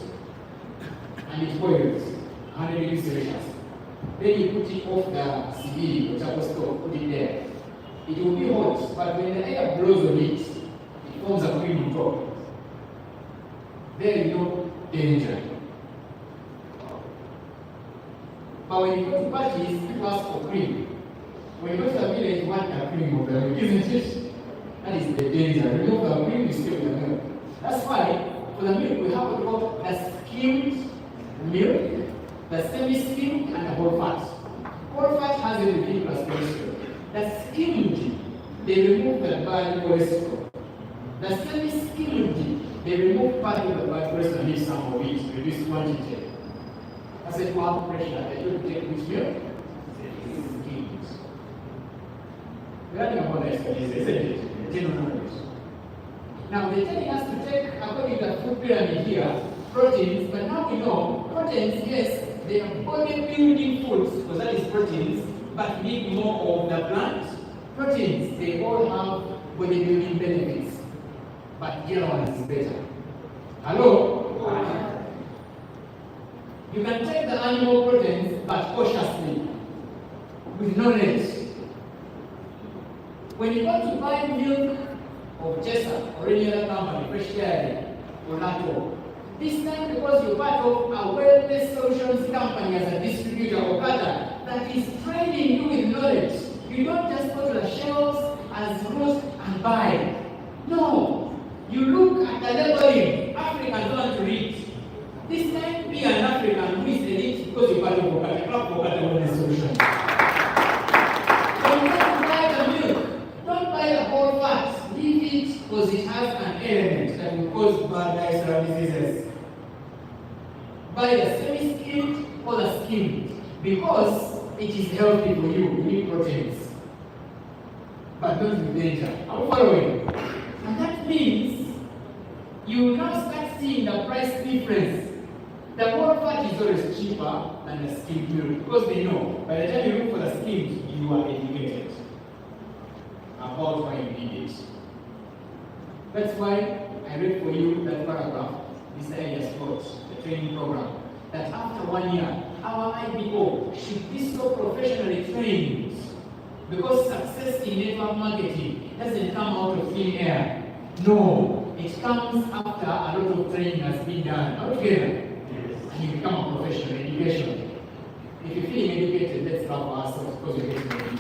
and it boils 100 degrees Celsius. Then you put it off the CBD or charcoal stove, put it there. It will be hot, but when the air blows on it, it forms a cream on top. There is no danger. But when you go to parties, people ask for cream. When you go to a village, you want a cream of the milk, isn't it? That is the danger. Remove the cream, you stay with the milk. That's why for the milk we have what we call the skimmed milk, the semi-skimmed, and the whole fat. Whole fat has everything plus cholesterol. The skimmed, they remove the bad cholesterol. The semi-skimmed, they remove part of the bad cholesterol and leave some of it, reduce quantity. I said to have pressure, that you take which milk? Skimmed. We're learning about that, isn't it? General knowledge. Now they're telling us to take, according to the food pyramid here, proteins, but now we know proteins, yes, they are body-building foods, because that is proteins, but we need more of the plant proteins. They all have body-building benefits, but the other one is better. Hello? You can take the animal proteins, but cautiously, with knowledge. When you go to buy milk of Jessa or any other company, Fresh Dairy or Nato, this time because you're part of a wellness solutions company as a distributor or partner that is training you with knowledge. You don't just go to the shelves as roast and buy. No, you look at the labeling. Africans want to read. This time be an African who is elite because you're part of Okata. Clap for Okata Wellness Solutions. When you go to buy the milk, don't buy the whole fat. Leave it because it has an element that will cause bad lifestyle diseases. Buy the semi-skimmed or the skimmed because it is healthy for you. You need proteins, but not with danger. Are you following? And that means you will now start seeing the price difference. The whole fat is always cheaper than the skimmed milk because they know by the time you look for the skimmed, you are educated about why you need it. That's why I read for you that paragraph, Mr. Elias wrote, the training program, that after 1 year, our IBO should be so professionally trained because success in network marketing doesn't come out of thin air. No, it comes after a lot of training has been done. Are we together? And you become a professional in education. If you're feeling educated, let's clap for ourselves because we're getting education.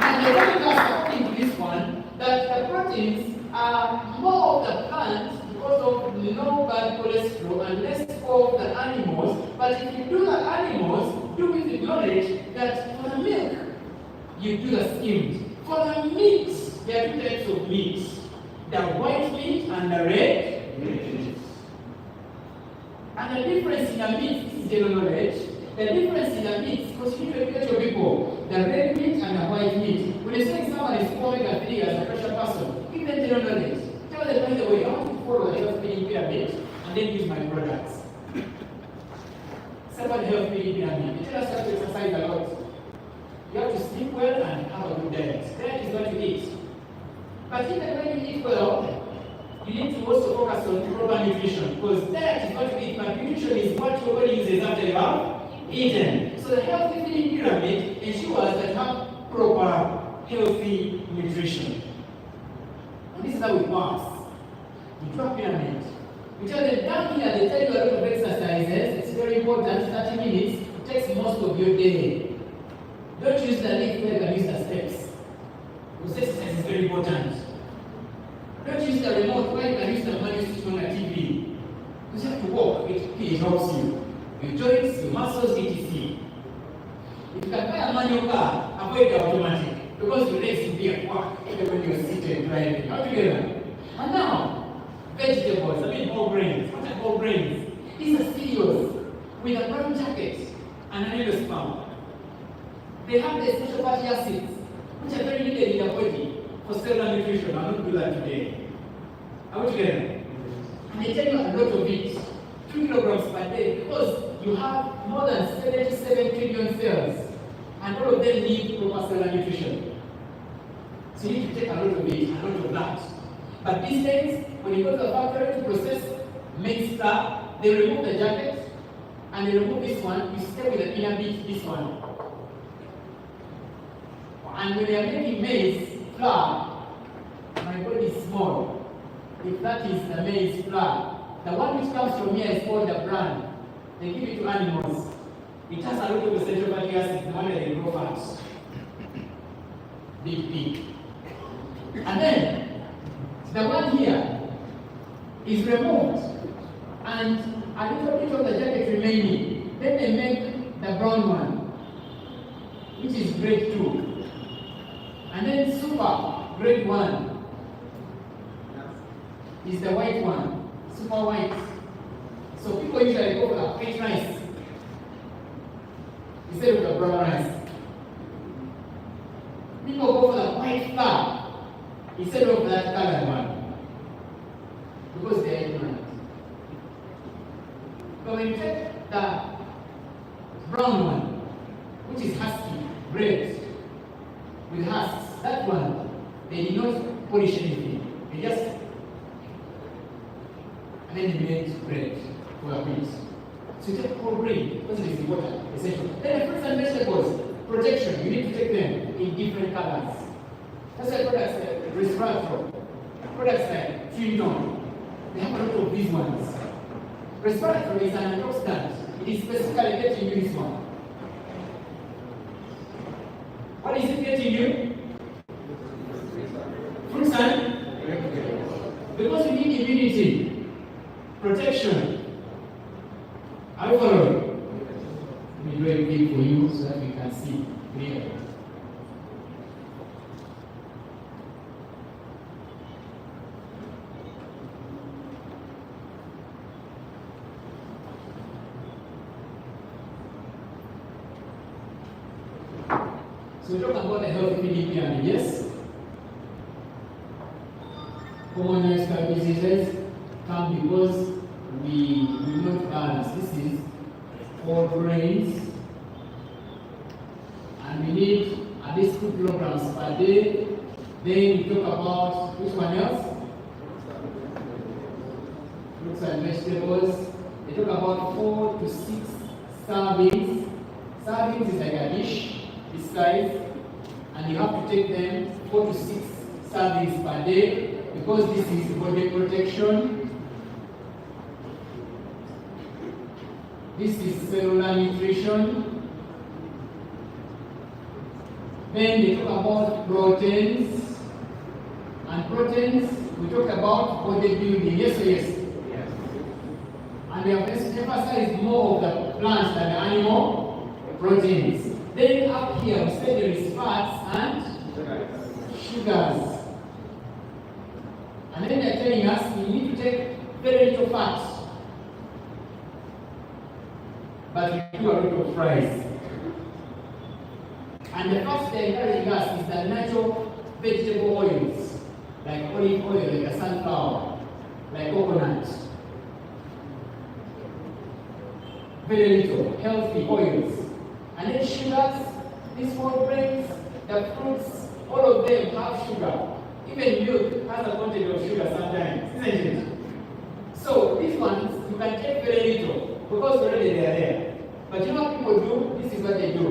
Now, they're telling us, according to this one, that the proteins are more of the plant because of no bad cholesterol and less of the animals. But if you do the animals, do with the knowledge that for the milk, you do the skimmed. For the meat, there are two types of meat. The white meat and the red meat. And the difference in the meat, this is general knowledge, the difference in the meat, because you need to educate your people, the red meat and the white meat. When you're saying someone is omega-3 as a pressure person, give them general knowledge. Tell them, by the way, I want to follow the health feeding pyramid and then use my products. Someone health feeding pyramid. They tell us how to exercise a lot. You have to sleep well and have a good diet. Diet is what you eat. But even when you eat well, you need to also focus on proper nutrition, because diet is what you eat, but nutrition is what your body uses after you have eaten. So the healthy feeding pyramid ensures that you have proper healthy nutrition. And this is how it works. You draw a pyramid. You tell them down here, they tell you a lot of exercises. It's very important, 30 minutes. It takes most of your day. Don't use the lift leg and use the steps. Because exercise is very important. Don't use the remote where you can use the manual switch on a TV. Because you have to walk, it helps you. Your joints, your muscles, etc. If you can buy a manual car, avoid the automatic. Because your legs will be at work even when you're seated driving. How together? And now, vegetables, whole grains. What are whole grains? These are cereals with a brown jacket and an endosperm. They have the essential fatty acids, which are very needed in the body for cellular nutrition. I'm not do that today. Are we together? And they tell you a lot of it, 2 kilograms per day, because you have more than 77 trillion cells, and all of them need proper cellular nutrition. So you need to take a lot of it, a lot of that. But these days, when you go to the factory to process maize flour, they remove the jacket and they remove this one. You stay with the inner bit, this one. And when they are making maize flour, my body is small. If that is the maize flour, the one which comes from here is called the bran. They give it to animals. It has a lot of essential fatty acids, no wonder they grow fat. Big. And then, the one here is removed, and a little bit of the jacket remaining. Then they make the brown one, which is grade 2. And then super, grade 1, is the white one, super white. So people usually go for the white rice instead of the brown rice. People go for the white flour instead of that colored one, because they are ignorant. But when you take the brown one, which is husky, bread with husks, that one, they did not polish anything. They just, and then they made bread for a wheat. So you take whole grain, because it is water, essential. Then the fruits and vegetables, protection, you need to take them in different colors. That's why products like resveratrol, products like Trinone, they have a lot of these ones. Resveratrol is an antioxidant. It is specifically getting you this one. What is it getting you? Fruits and? Because you need immunity, protection. Are you following? Let me do everything for you so that we can see clearly. So we talk about the healthy feeding pyramid, yes? Common lifestyle diseases come because we do not balance. This is whole grains, and we need at least 2 kilograms per day. Then we talk about which one else? Fruits and vegetables. They talk about 4 to 6 servings. Servings is like a dish this size, and you have to take them 4 to 6 servings per day, because this is body protection. This is cellular nutrition. Then they talk about proteins. And proteins, we talk about bodybuilding. Yes or yes? Yes. And we have emphasized more of the plants than the animal proteins. Then up here, we said there is fats and sugars. And then they're telling us we need to take very little fat, but we do a lot of fries. And the fats they're encouraging us is the natural vegetable oils, like olive oil, like a sunflower, like coconut. Very little healthy oils. And then sugars, these whole grains, the fruits, all of them have sugar. Even milk has a content of sugar sometimes, isn't it? So these ones, you can take very little because already they are there. But you know what people do? This is what they do.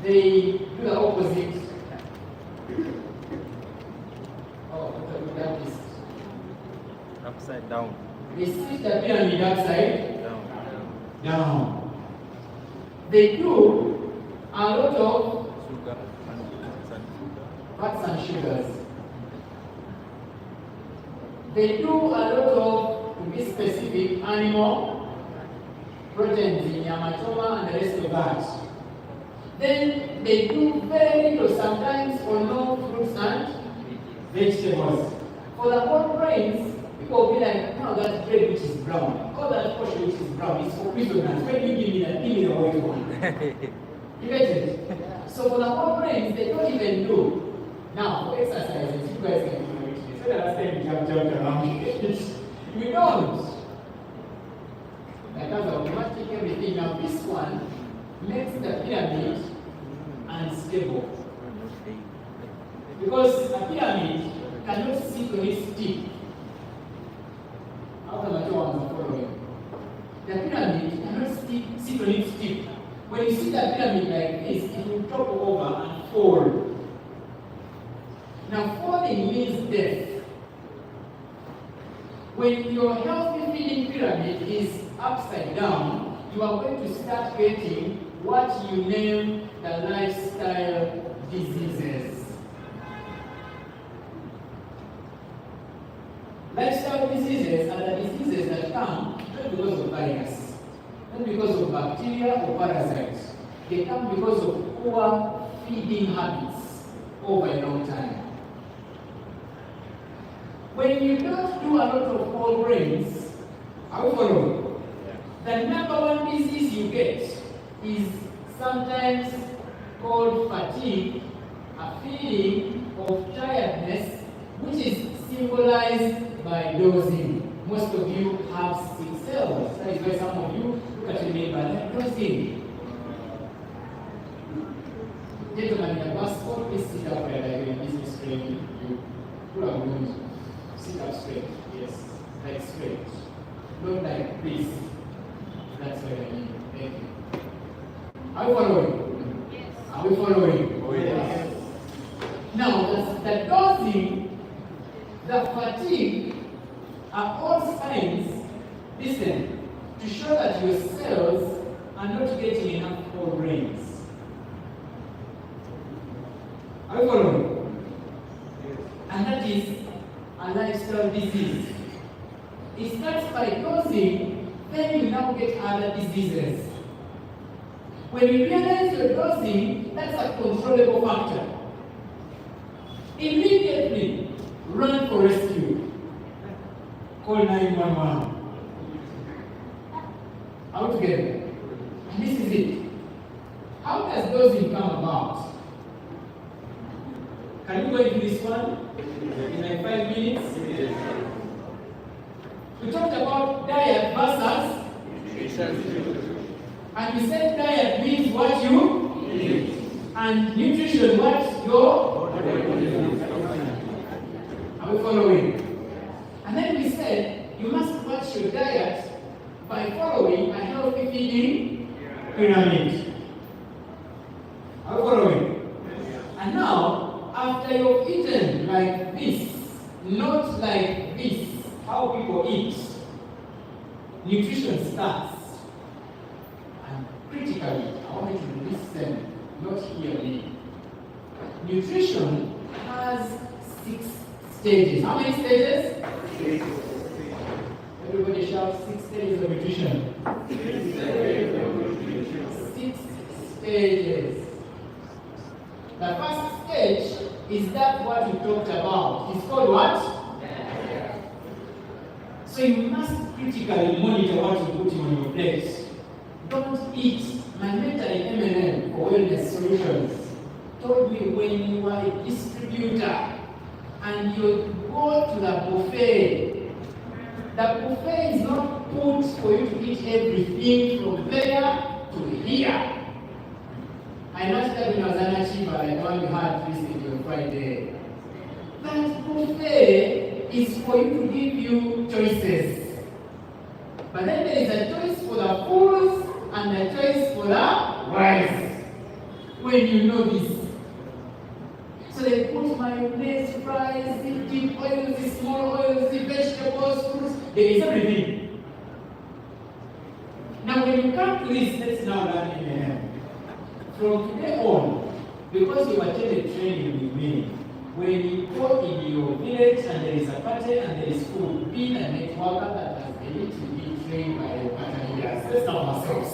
They do the opposite. Oh, what a good artist. Upside down. They sit the pyramid upside Down. down. They do a lot of Sugar and sugar. fats and sugars. They do a lot of, to be specific, animal proteins in yamatoma and the rest of that. Then they do very little, sometimes or no fruits and vegetables. For the whole grains, people will be like, no, that bread which is brown, all that portion which is brown is for prisoners. When you give me the white one. You get it? So for the whole grains, they don't even do. Now, for exercises, you guys can do it. So the last time you jumped around we don't. Like that's automatic everything. Now this one makes the pyramid unstable. Because a pyramid cannot sit on its tip. How come I don't want to follow you? The pyramid cannot sit on its tip. When you see the pyramid like this, it will topple over and fall. Now falling means death. When your healthy feeding pyramid is upside down, you are going to start getting what you name the lifestyle diseases. Lifestyle diseases are the diseases that come not because of virus, not because of bacteria or parasites. They come because of poor feeding habits over a long time. When you don't do a lot of whole grains, are we following? The number one disease you get is sometimes called fatigue, a feeling of tiredness, which is symbolized by dozing. Most of you have 6 cells. That is why some of you look at your neighbor like dozing. Gentlemen in the bus, always sit up where like in business training. You are going. Sit up straight, yes, like straight. Not like this. That's what I mean. Thank you. Are we following? Yes. Are we following? Oh, yes. Now, the dosing, the fatigue are all signs, listen, to show that your cells are not getting enough whole grains. Are we following? Yes. And that is a lifestyle disease. It starts by dosing, then you now get other diseases. When you realize you're dosing, that's a controllable factor. Immediately run for rescue. Call 911. Out together. And this is it. How does dosing come about? Can you go into this one? In like 5 minutes? We talked about diet versus, and we said diet means what you eat, and nutrition what your body. Are we following? And then we said you must watch your diet by following a healthy feeding pyramid. Are we following? And now, after you've eaten like this, not like this, how people eat, nutrition starts. And critically, I want you to listen, not hear me. Nutrition has 6 stages. How many stages? 6. Everybody shout 6 stages of nutrition. 6 stages. The first stage is that what you talked about. It's called what? So you must critically monitor what you put on your plate. Don't eat. My mentor in MNM for Wellness Solutions told me when you are a distributor and you go to the buffet is not put for you to eat everything from there to here. I noticed that when I was an achiever, like the one you had recently on Friday, that buffet is for you to give you choices. But then there is a choice for the fools and a choice for the wise. When you know this. So they put mayonnaise, fries, deep oils, small oils, vegetables, fruits, there is everything. Now when you come to this, let's now learn in the hand. From today on, because you attended training with me, when you go in your village and there is a party and there is food, be a networker that has the need to be trained by your partner leaders. Let's know ourselves.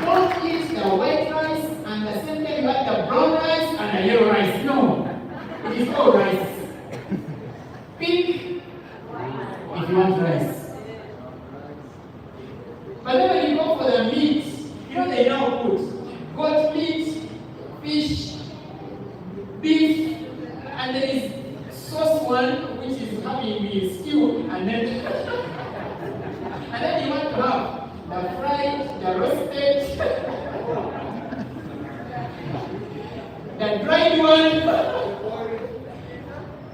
Don't eat the white rice and the same time you have the brown rice and the yellow rice. No, it is all rice. Pick if you want rice. But then when you go for the meat, you know they now put goat meat, fish, beef, and there is sauce one which is having the stew, and then you want to have the fried, the roasted, the dried one,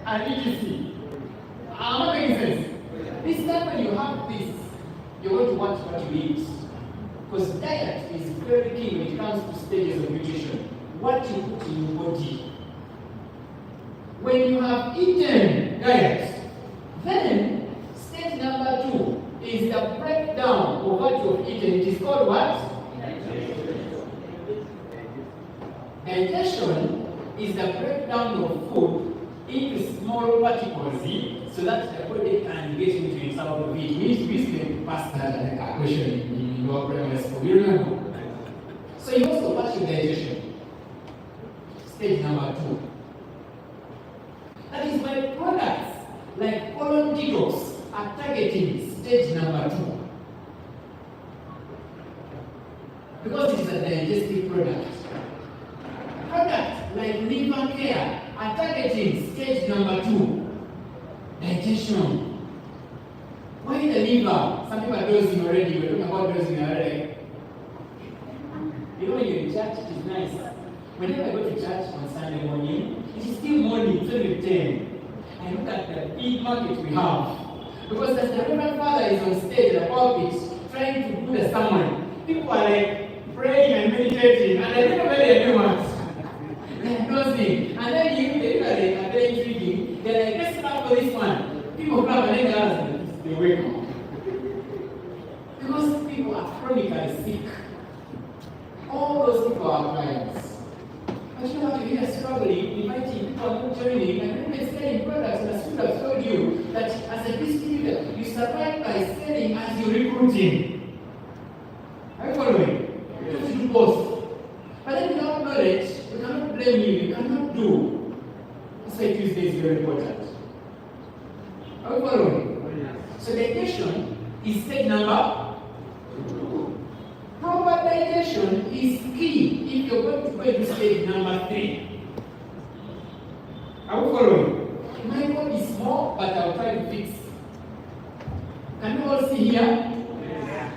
and etc. I'm not making sense. This time when you have this, you're going to watch what you eat. Because diet is very key when it comes to stages of nutrition. What you put in your body. When you have eaten diet, then stage number 2 is the breakdown of what you have eaten. It is called what? Digestion is the breakdown of food into small particles so that the body can get into some of it. We used to pass that question in your primary school. You remember? So you also watch your digestion. Stage number 2. That is why products like colon detox are targeting stage number 2. Because it is a digestive product. Products like liver care are targeting stage number 2, digestion. Why the liver? Some people are dosing already. We're talking about dosing already. You know when you're in church, it is nice. Whenever I go to church on Sunday morning, it is still morning, it's only 10. I look at the big market we have. Because as the Reverend Father is on stage at the pulpit trying to do the sermon, people are like praying and meditating, and I don't know where they are doing what. They are dozing. And then they look at it and they're intriguing. They're like, let's clap for this one. People clap and then they wake up. Because people are chronically sick. All those people are clients. But you know, we are struggling, inviting people not joining, and then selling products. And as I told you that as a distributor, you survive by selling as you're recruiting. Are you following? You have to do both. But then without knowledge, you cannot blame you, you cannot do. That's why Tuesday is very important. Are you following? So digestion is stage number 2. Proper digestion is key if you're going to go into stage number 3. Are we following? My word is small, but I'll try to fix. Can you all see here? Yeah.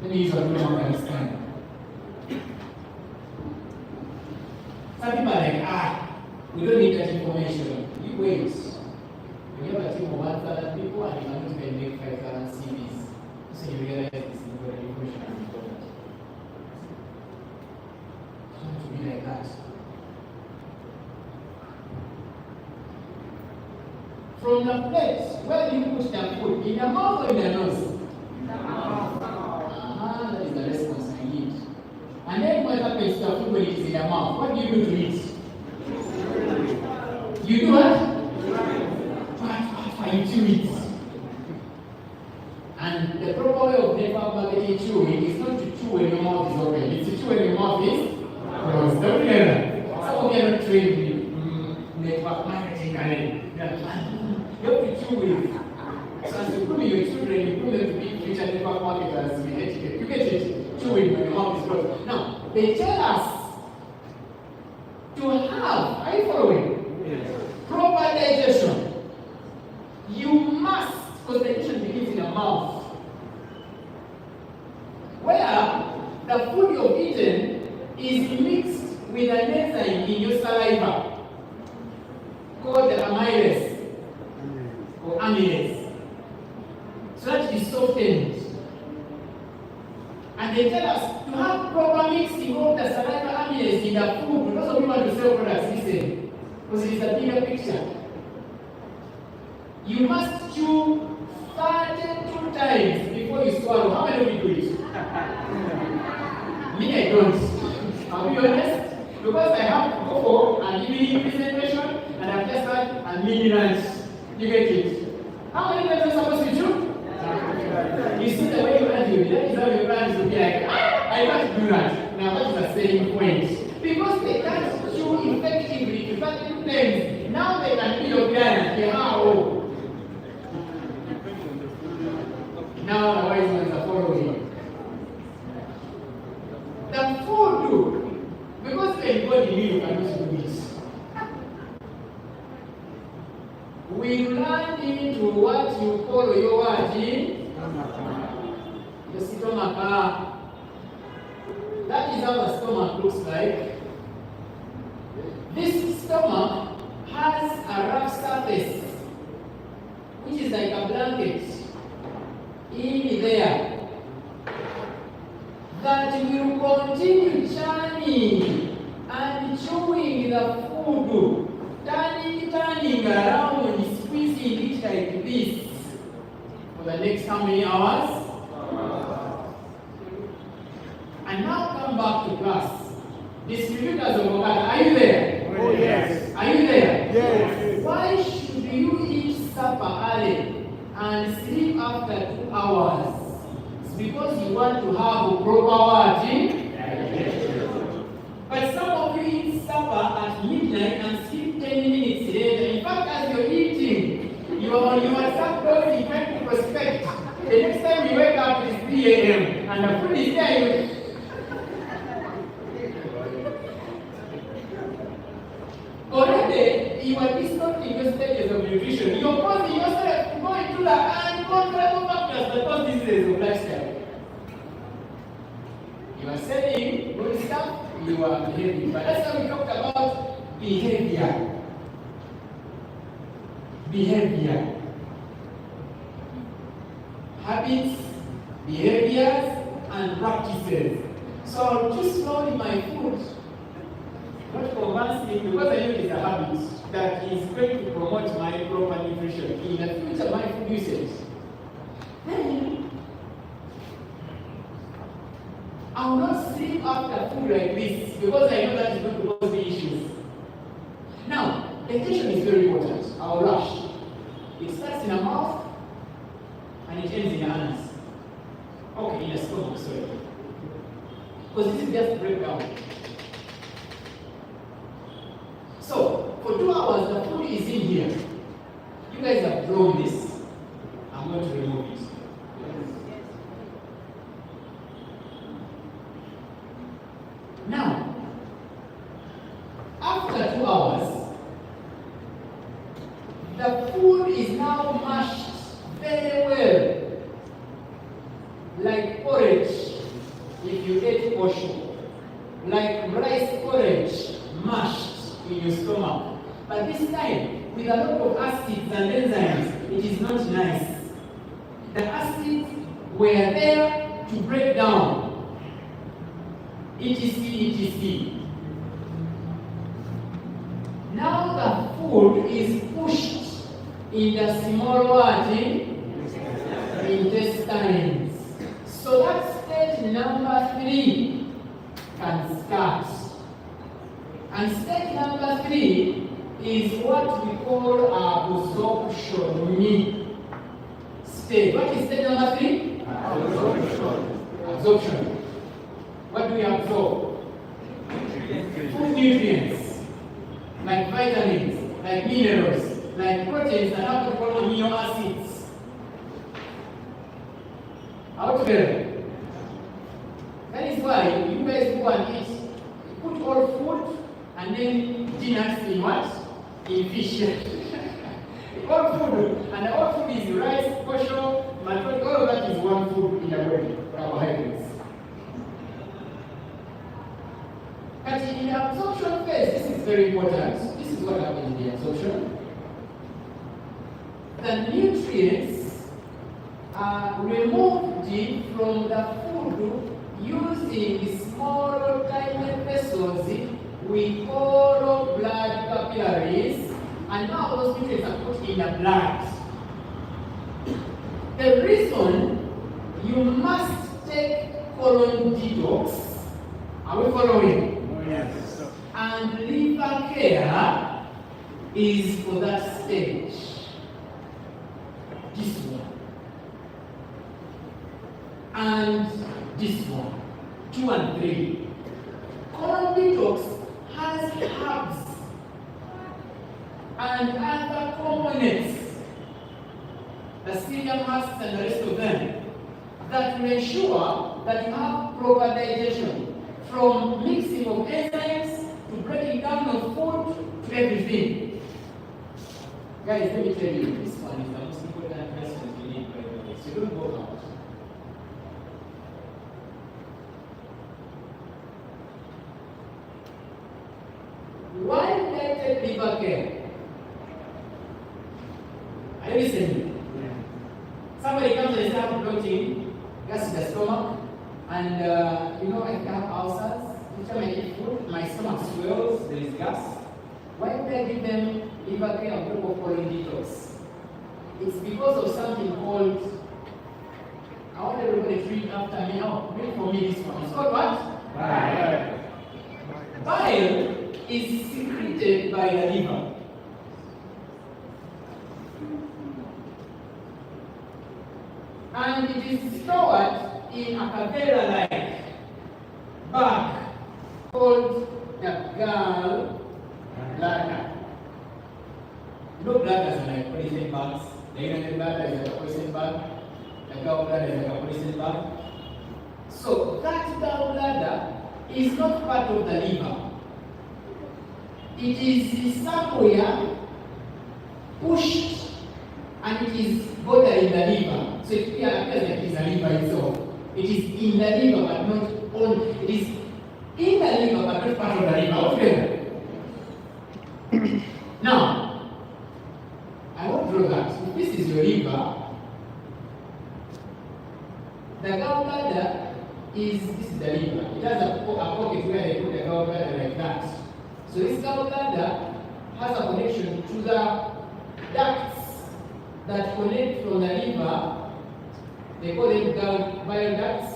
Let me use what you don't understand. Some people are like, we don't need that information. You wait. We have a team of 1,000 people and you cannot even make 5,000 CVs. So you realize this is very information and important. It's not to be like that. From the plate, where do you put the food? In the mouth or in the nose? In the mouth. That is the response I need. And then what happens to the food when it is in the mouth? What do you do to it? You do what? You chew it. And the proper way of network marketing chewing is not to chew when your mouth is open. It's to chew when your mouth is closed. Don't you know? Some of you are not trained in network marketing and you have to chew with. So as you put your children, you put them to be future network marketers with etiquette. You get it? Chewing when your mouth is closed. Now, they tell us to have, are you following? Yes. Proper digestion. You must, because digestion begins in the mouth. Where the food you've eaten is mixed with an enzyme in your saliva called the amylase or amylase. So that is softened. And they tell us to have proper mixing of the saliva amylase in the food. Those of you want to sell products, listen, because it is a bigger picture. You must chew 32 times before you swallow. How many of you do it? Me, I don't. I'll be honest. Because I have to go for an evening presentation and I've just had a mini lunch. You get it? How many times are you supposed to chew? You see the way you argue, that is how your parents will be like, I can't do that. Now that is a selling point. Because they can't chew effectively to certain things. Now they can be your parents. How? Now the wise ones are following. The food, because everybody knew you cannot do this. We run into what you call your what? Your stomach. That is how the stomach looks like. This stomach has a rough surface, which is like a blanket in there, that will continue churning and chewing the food, turning around, squeezing it like this for the next how many hours? And now come back to class. Distributors of avocado, are you there? Oh, yes. Are you there? Yes. Why should you eat supper early and sleep after 2 hours? It's because you want to have a proper watching. But some of you eat supper at midnight and sleep 10 minutes later. In fact, as you're eating, you are on your WhatsApp browsing trying to prospect. The next time you wake up, it's 3 a.m. and the food is there. Already, you are distorting your stages of nutrition. You're causing yourself to go into the uncontrollable factors that cause diseases of lifestyle. You are saying good stuff, you are behaving. But that's how we talked about behavior. Behavior. Habits, behaviors, and practices. So I'll choose slowly my food. Not convincing, because I know it's a habit that is going to promote my proper nutrition in the future, my food usage. Then I will not sleep after food like this because I know that is going to cause the issues. Now, digestion is very important. I will rush. It starts in the mouth and it ends in the anus. Okay, in the stomach, sorry. Because this is just breakdown. So, for 2 hours, the food is in here. You guys have blown this. I'm going to remove it. Now, after 2 hours, the food is now mashed very well, like porridge if you ate portion, like rice porridge mashed in your stomach. But this time, with a lot of acids and enzymes, it is not nice. The acids were there to break down, etc. Now the food is pushed in the small intestines. So that stage number 3 can start. And stage number 3 is what we call absorption stage. What is stage number 3? Absorption. What do we absorb? Food nutrients, like vitamins, like minerals, like proteins, and what we call amino acids. Out there. That is why you guys go and eat. Put all food and then dinners in what? In fish. All food. And all food is rice, kosher, matron, all of that is one food in a way. Carbohydrates. very important. This is what happens in the absorption. The nutrients are removed from the food using small tiny vessels we call blood capillaries, and now those nutrients are put in the blood. The reason you must take colon detox, are we following? Yes. And liver care is for that stage. This one. And this one. 2 and 3. Colon detox has herbs and other components, the psyllium husks and the rest of them, that will ensure that you have proper digestion, from mixing of enzymes to breaking down of food to everything. Guys, let me tell you, this one is the most important lesson you need, by the way, so don't go out. Why did I take liver care? Are you listening? Somebody comes and starts bloating, gas in the stomach, and I have ulcers. Each time I eat food, my stomach swells, there is gas. Why did I give them liver care on top of colon detox? It's because of something called, I want everybody to read after me. Oh, read for me this one. It's called what? Bile. Bile is secreted by the liver. And it is stored in a catheter-like bag called the gallbladder. No bladders are like poison bags. The urinary bladder is like a poison bag. The gallbladder is like a poison bag. So that gallbladder is not part of the liver. It is somewhere pushed, and it is bordering the liver. So it appears like it is a liver itself. It is in the liver, but not on. It is in the liver, but not part of the liver. Okay. Now, I want to draw that. If this is your liver, the gallbladder this is the liver. It has a pocket where they put the gallbladder like that. So this gallbladder has a connection to the ducts that connect from the liver. They call them bile ducts.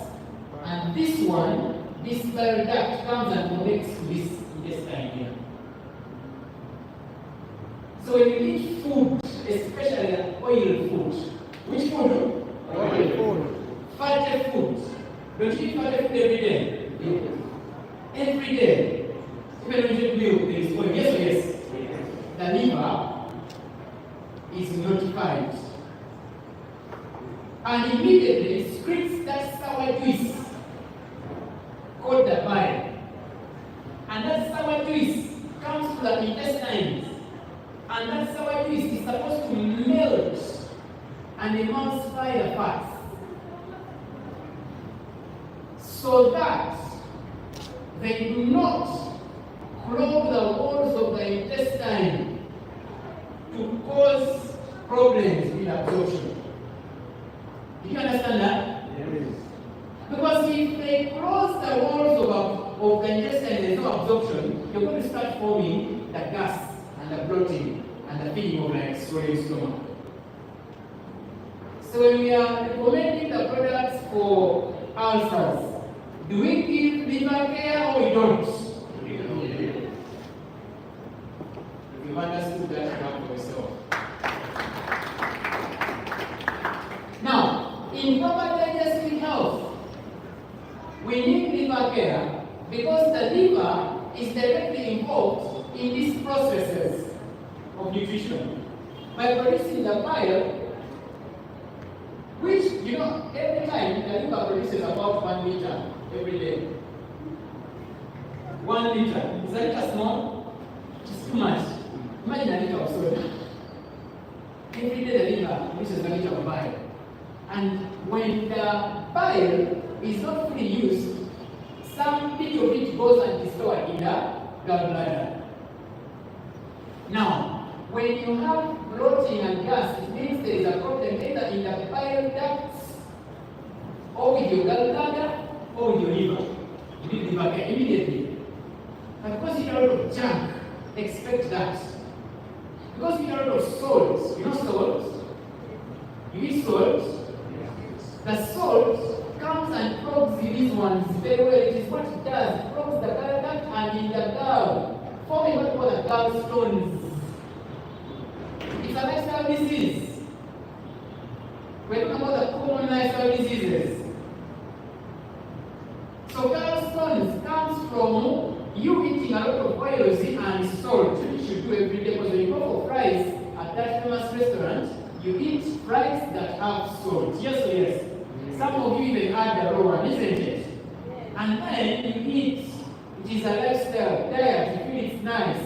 And this bile duct comes and connects to this intestine here. So when you eat food, especially oil food, which food? Oil food. Fatty food. Don't you eat fatty food every day? Every day. Even when you drink milk, there is oil. Yes or yes? The liver is notified. And immediately it secretes that sour juice called the bile. And that sour juice comes to the intestines. And that sour juice is supposed to melt and emulsify the fats, so that they do not clog the walls of the intestine to cause problems in absorption. Do you understand that? Yes. Because if they close the walls of the intestine, there's no absorption, you're going to start forming the gas and the bloating and the feeling of like swelling stomach. So when we are recommending the products for ulcers, do we give liver care or we don't? If you've understood that, one for yourself. Now, in proper digestive health, we need liver care because the liver is directly involved in these processes of nutrition by producing the bile, which, every time the liver produces about 1 liter every day. 1 liter. Is that liter small? It's too much. Imagine a liter of soda. Every day the liver produces 1 liter of bile. And when the bile is not fully used, some bit of it goes and is stored in the gallbladder. Now, when you have bloating and gas, it means there is a problem either in the bile ducts, or with your gallbladder, or with your liver. You need liver care immediately. But because you eat a lot of junk, expect that. Because you eat a lot of salt, you know salt? You eat salt? The salt comes and clogs these ones very well. It is what it does. It clogs the bile duct and in the gall, forming what we call the gallstones. It's a lifestyle disease. We're talking about the common lifestyle diseases. So gallstones comes from you eating a lot of oils and salt, which you should do every day. Because when you go for fries at that famous restaurant, you eat fries that have salt. Yes or yes? Some of you even add the raw one, isn't it? And then you eat. It is a lifestyle diet. You feel it's nice.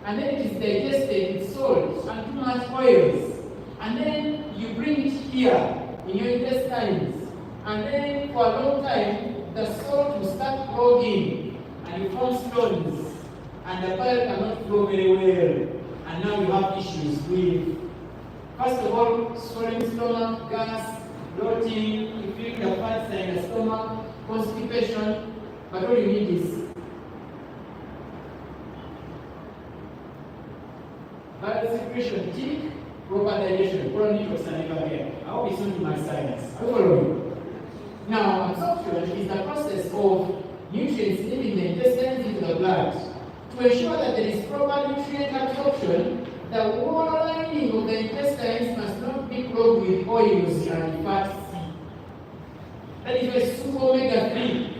And then it is digested with salt and too much oils. And then you bring it here in your intestines. And then for a long time, the salt will start clogging and you form stones. And the bile cannot flow very well. And now you have issues with, first of all, swollen stomach, gas, bloating, you feel the fats in the stomach, constipation. But all you need is bile secretion, tick, proper digestion, chronic liver care. I hope it's not my science. I follow you. Now, absorption is the process of nutrients leaving the intestines into the blood. To ensure that there is proper nutrient absorption, the wall lining of the intestines must not be clogged with oils and fats. That is why super omega-3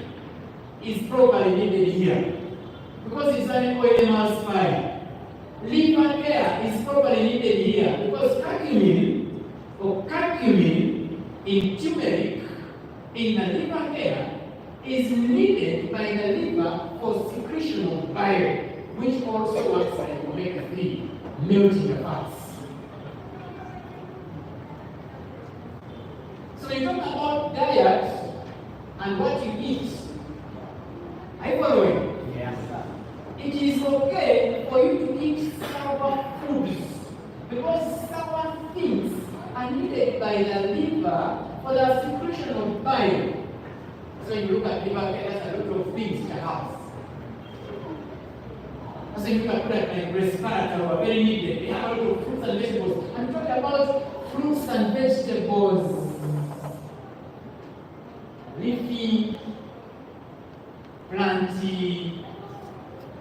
is properly needed here. Because it's an oil emulsifier. Liver care is properly needed here because curcumin in turmeric in the liver care is needed by the liver for secretion of bile, which also works like omega-3, melting the fats. So we talk about diet and what you eat. Are you following? Yes, sir. It is okay for you to eat sour foods because sour things are needed by the liver for the secretion of bile. So you look at liver care, that's a lot of things to have. So you look at like resveratrol are very needed. They have a lot of fruits and vegetables. I'm talking about fruits and vegetables, leafy, planty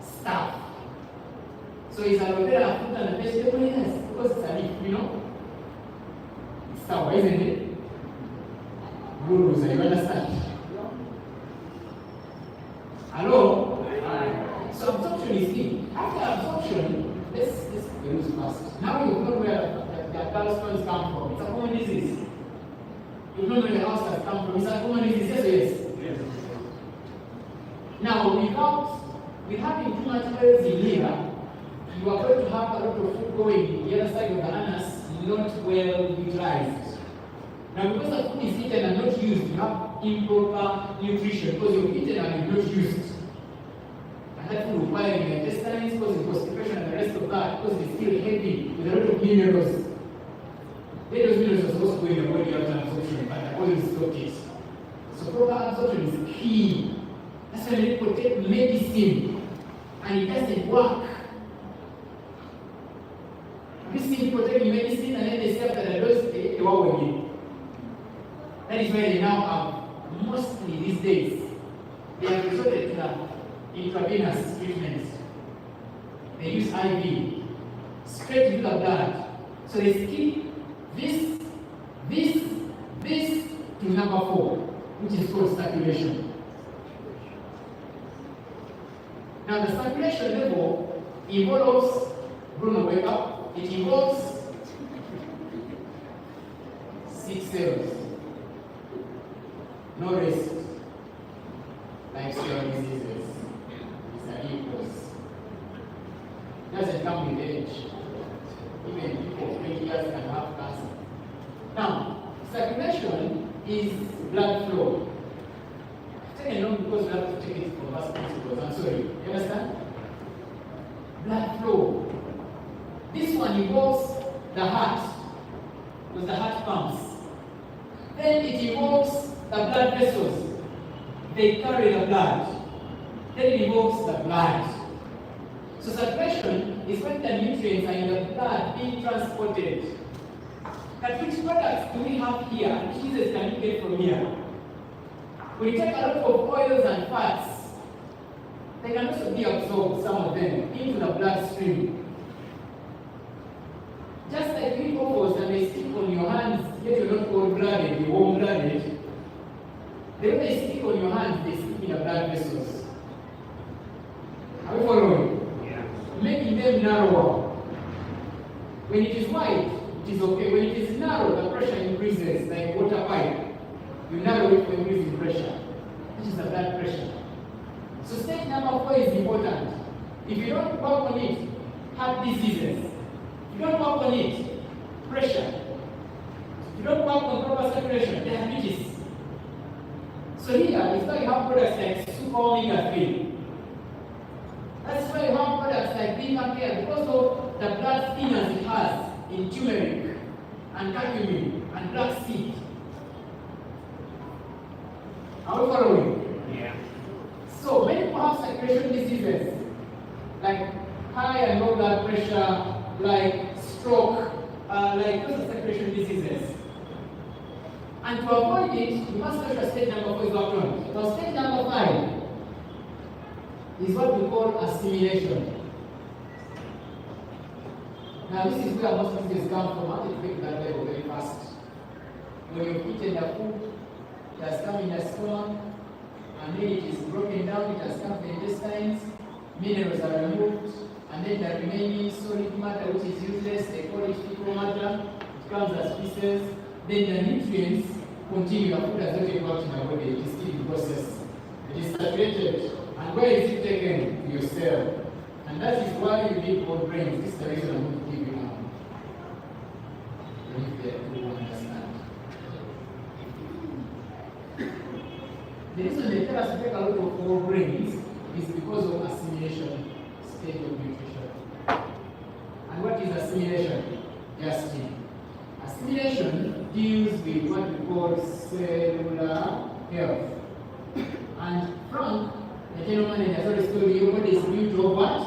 stuff. So is aloe vera fruit and vegetable? Yes, because it's a leaf, you know. It's sour, isn't it? Gurus, you understand? Hello? So absorption is key. After absorption, let's use fast. Now you know where the gallstones come from. It's a common disease. You know where the ulcers come from. It's a common disease, yes or yes? Yes. Now, with having too much oils in here, you are going to have a lot of food going the other side of the anus, not well utilized. Now, because the food is eaten and not used, you have improper nutrition because you've eaten and you've not used. And that food requiring the intestines, causing constipation and the rest of that, because it's still heavy with a lot of minerals. Then those minerals are supposed to go in the body after absorption, but the oil stopped it. So proper absorption is key. That's why people take medicine and it doesn't work. Have you seen people taking medicine and then they say after the dose they walk again? That is why they now have, mostly these days, they have resorted to the intravenous treatment. They use IV, straight into the blood. So they skip this to number 4, which is called circulation. Now the circulation level involves, Bruno, wake up, it involves 6 cells. No rest. Lifestyle diseases. It's an equals. Doesn't come with age. Even people 20 years can have cancer. Now, circulation is blood flow. Take a note because we have to take it from first principles. I'm sorry. You understand? Blood flow. This one involves the heart, because the heart pumps. Then it involves the blood vessels. They carry the blood. Then it involves the blood. So circulation is when the nutrients are in the blood being transported. But which products do we have here? Which diseases can we get from here? We take a lot of oils and fats. They can also be absorbed, some of them, into the bloodstream. Just like glucose that they stick on your hands, yet you're not cold-blooded, you're warm-blooded. The way they stick on your hands, they stick in the blood vessels. Are we following? Making them narrower. When it is wide, it is okay. When it is narrow, the pressure increases, like water pipe. You narrow it for increasing pressure, which is the blood pressure. So stage number 4 is important. If you don't work on it, heart diseases. If you don't work on it, pressure. If you don't work on proper circulation, diabetes. So here is why you have products like super omega-3. That's why you have products like Bima Care, because of the blood thinners it has in turmeric and curcumin and black seed. Are we following? Yeah. So many people have circulation diseases like high and low blood pressure, like stroke, like those are circulation diseases. And to avoid it, you must make sure stage number 4 is worked on. Now stage number 5 is what we call assimilation. Now this is where most diseases come from. I want to take that level very fast. When you've eaten the food, it has come in the stomach, and then it is broken down, it has come to the intestines, minerals are removed, and then the remaining solid matter, which is useless, they call it fecal matter, it comes as pieces. Then the nutrients continue, the food has not yet worked in the body, it is still in process. It is saturated. And where is it taken? To your cell. And that is why you need both brains. This is the reason I'm going to give you now. If you understand. The reason they tell us to take a lot of whole brains is because of assimilation stage of nutrition. And what is assimilation? Just in. Assimilation deals with what we call cellular health. And Frank, the general manager, has already told you what is built of what?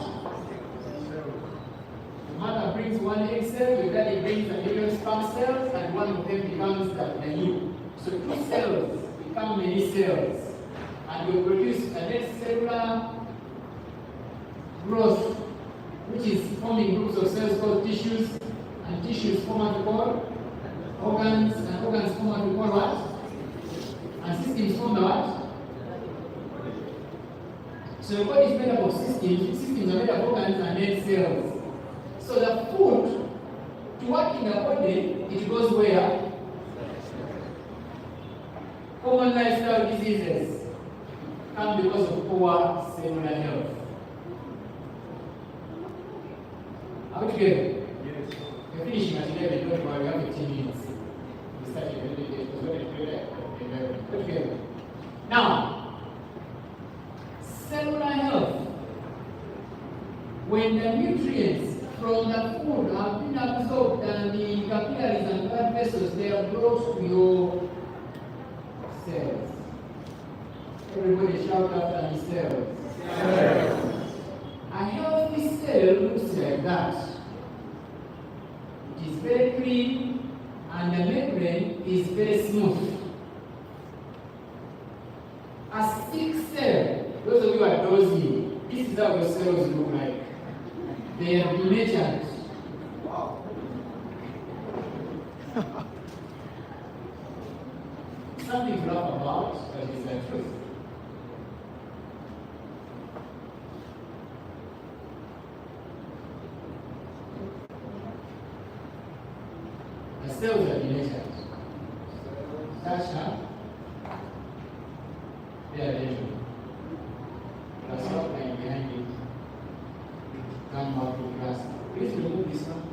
The mother brings one egg cell, your daddy brings a million sperm cells, and one of them becomes the new. So 2 cells become many cells, and will produce a next cellular growth, which is forming groups of cells called tissues, and tissues form what we call organs, and organs form what we call what? And systems form the what? So the body is made up of systems. Systems are made up of organs and then cells. So the food, to work in the body, it goes where? Common lifestyle diseases come because of poor cellular health. Are we together? Yes. We're finishing at 11, don't worry, we have 15 minutes. We start at 11. We're together. Now, cellular health. When the nutrients from the food have been absorbed and the capillaries and blood vessels, they are brought to your cells. Everybody shout after me, cells. Cells. A healthy cell looks like that. It is very clean and the membrane is very smooth. A sick cell, those of you who are dozy, this is how your cells look like. They are denatured. Wow. Something to laugh about, but it's the truth. The cells are denatured. Touch her. Pay attention. That's what lying behind it. Come back to class. Please remove this one.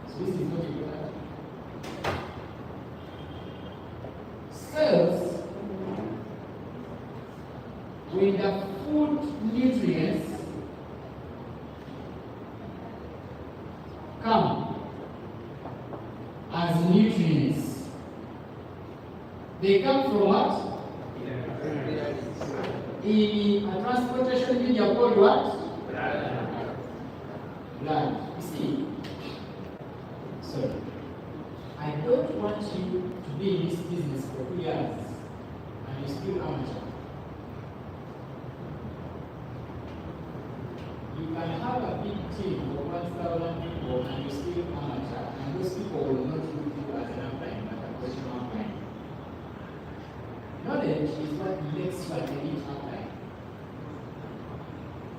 So this is not important. Cells, when the food nutrients They come from what? In a transportation media called what? Blood. You see? So, I don't want you to be in this business for 2 years and you still amateur. You can have a big team of 1,000 people and you still amateur, and those people will not look you as an upline, but a professional upline. Knowledge is what makes you an elite upline.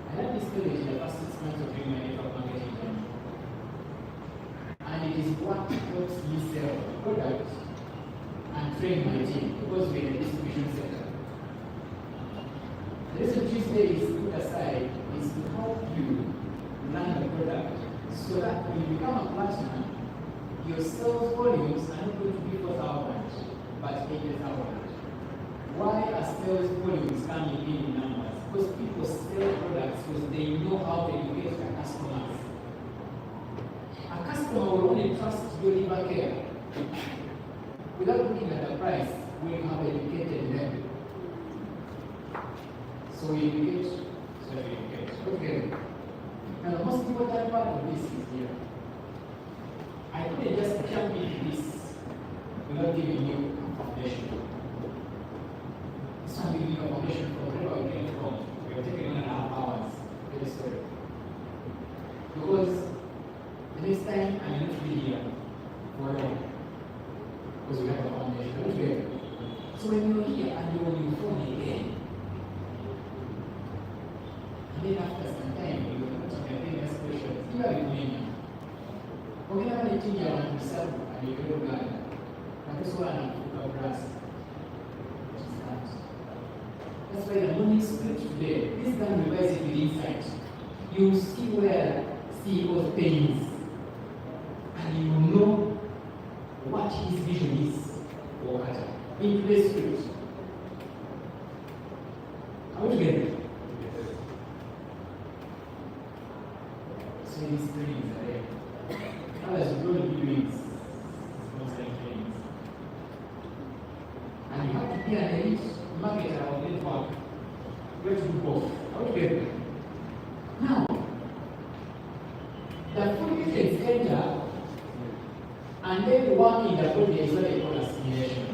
I had this knowledge in the first 6 months of doing my network marketing journey. And it is what helps me sell products and train my team, because we're in the distribution sector. The reason Tuesday is put aside is to help you learn the product so that when you become a platinum, your sales volumes are not going to be 4,000 but 80,000. Why are sales volumes coming in numbers? Because people sell products because they know how to educate their customers. A customer will only trust your liver care without looking at the price when you have educated them. So we educate, Okay. Now the most important part of this is here. I couldn't just jump into this without giving you a foundation. This one will give you a foundation for wherever we came from. We are taking 1.5 hours to the story. Because the next time I need to be here for long. Because we have a foundation. Okay. So when you're here and you're on your phone again, and then after some time you will not have any questions, you are remaining. Whenever you think you want to serve and you don't know, and this one of brass. That's why the morning spirit today, this time revise it with insight. You see where CEO's pain is, and you know what his vision is for Kata. In today's spirit. Are we together? So these trainings are there. Others will go to trainings, sponsoring trainings. And you have to be an elite marketer or network. You have to do both. Are we together? Now, the food nutrients enter, and then work in the body is what they call assimilation.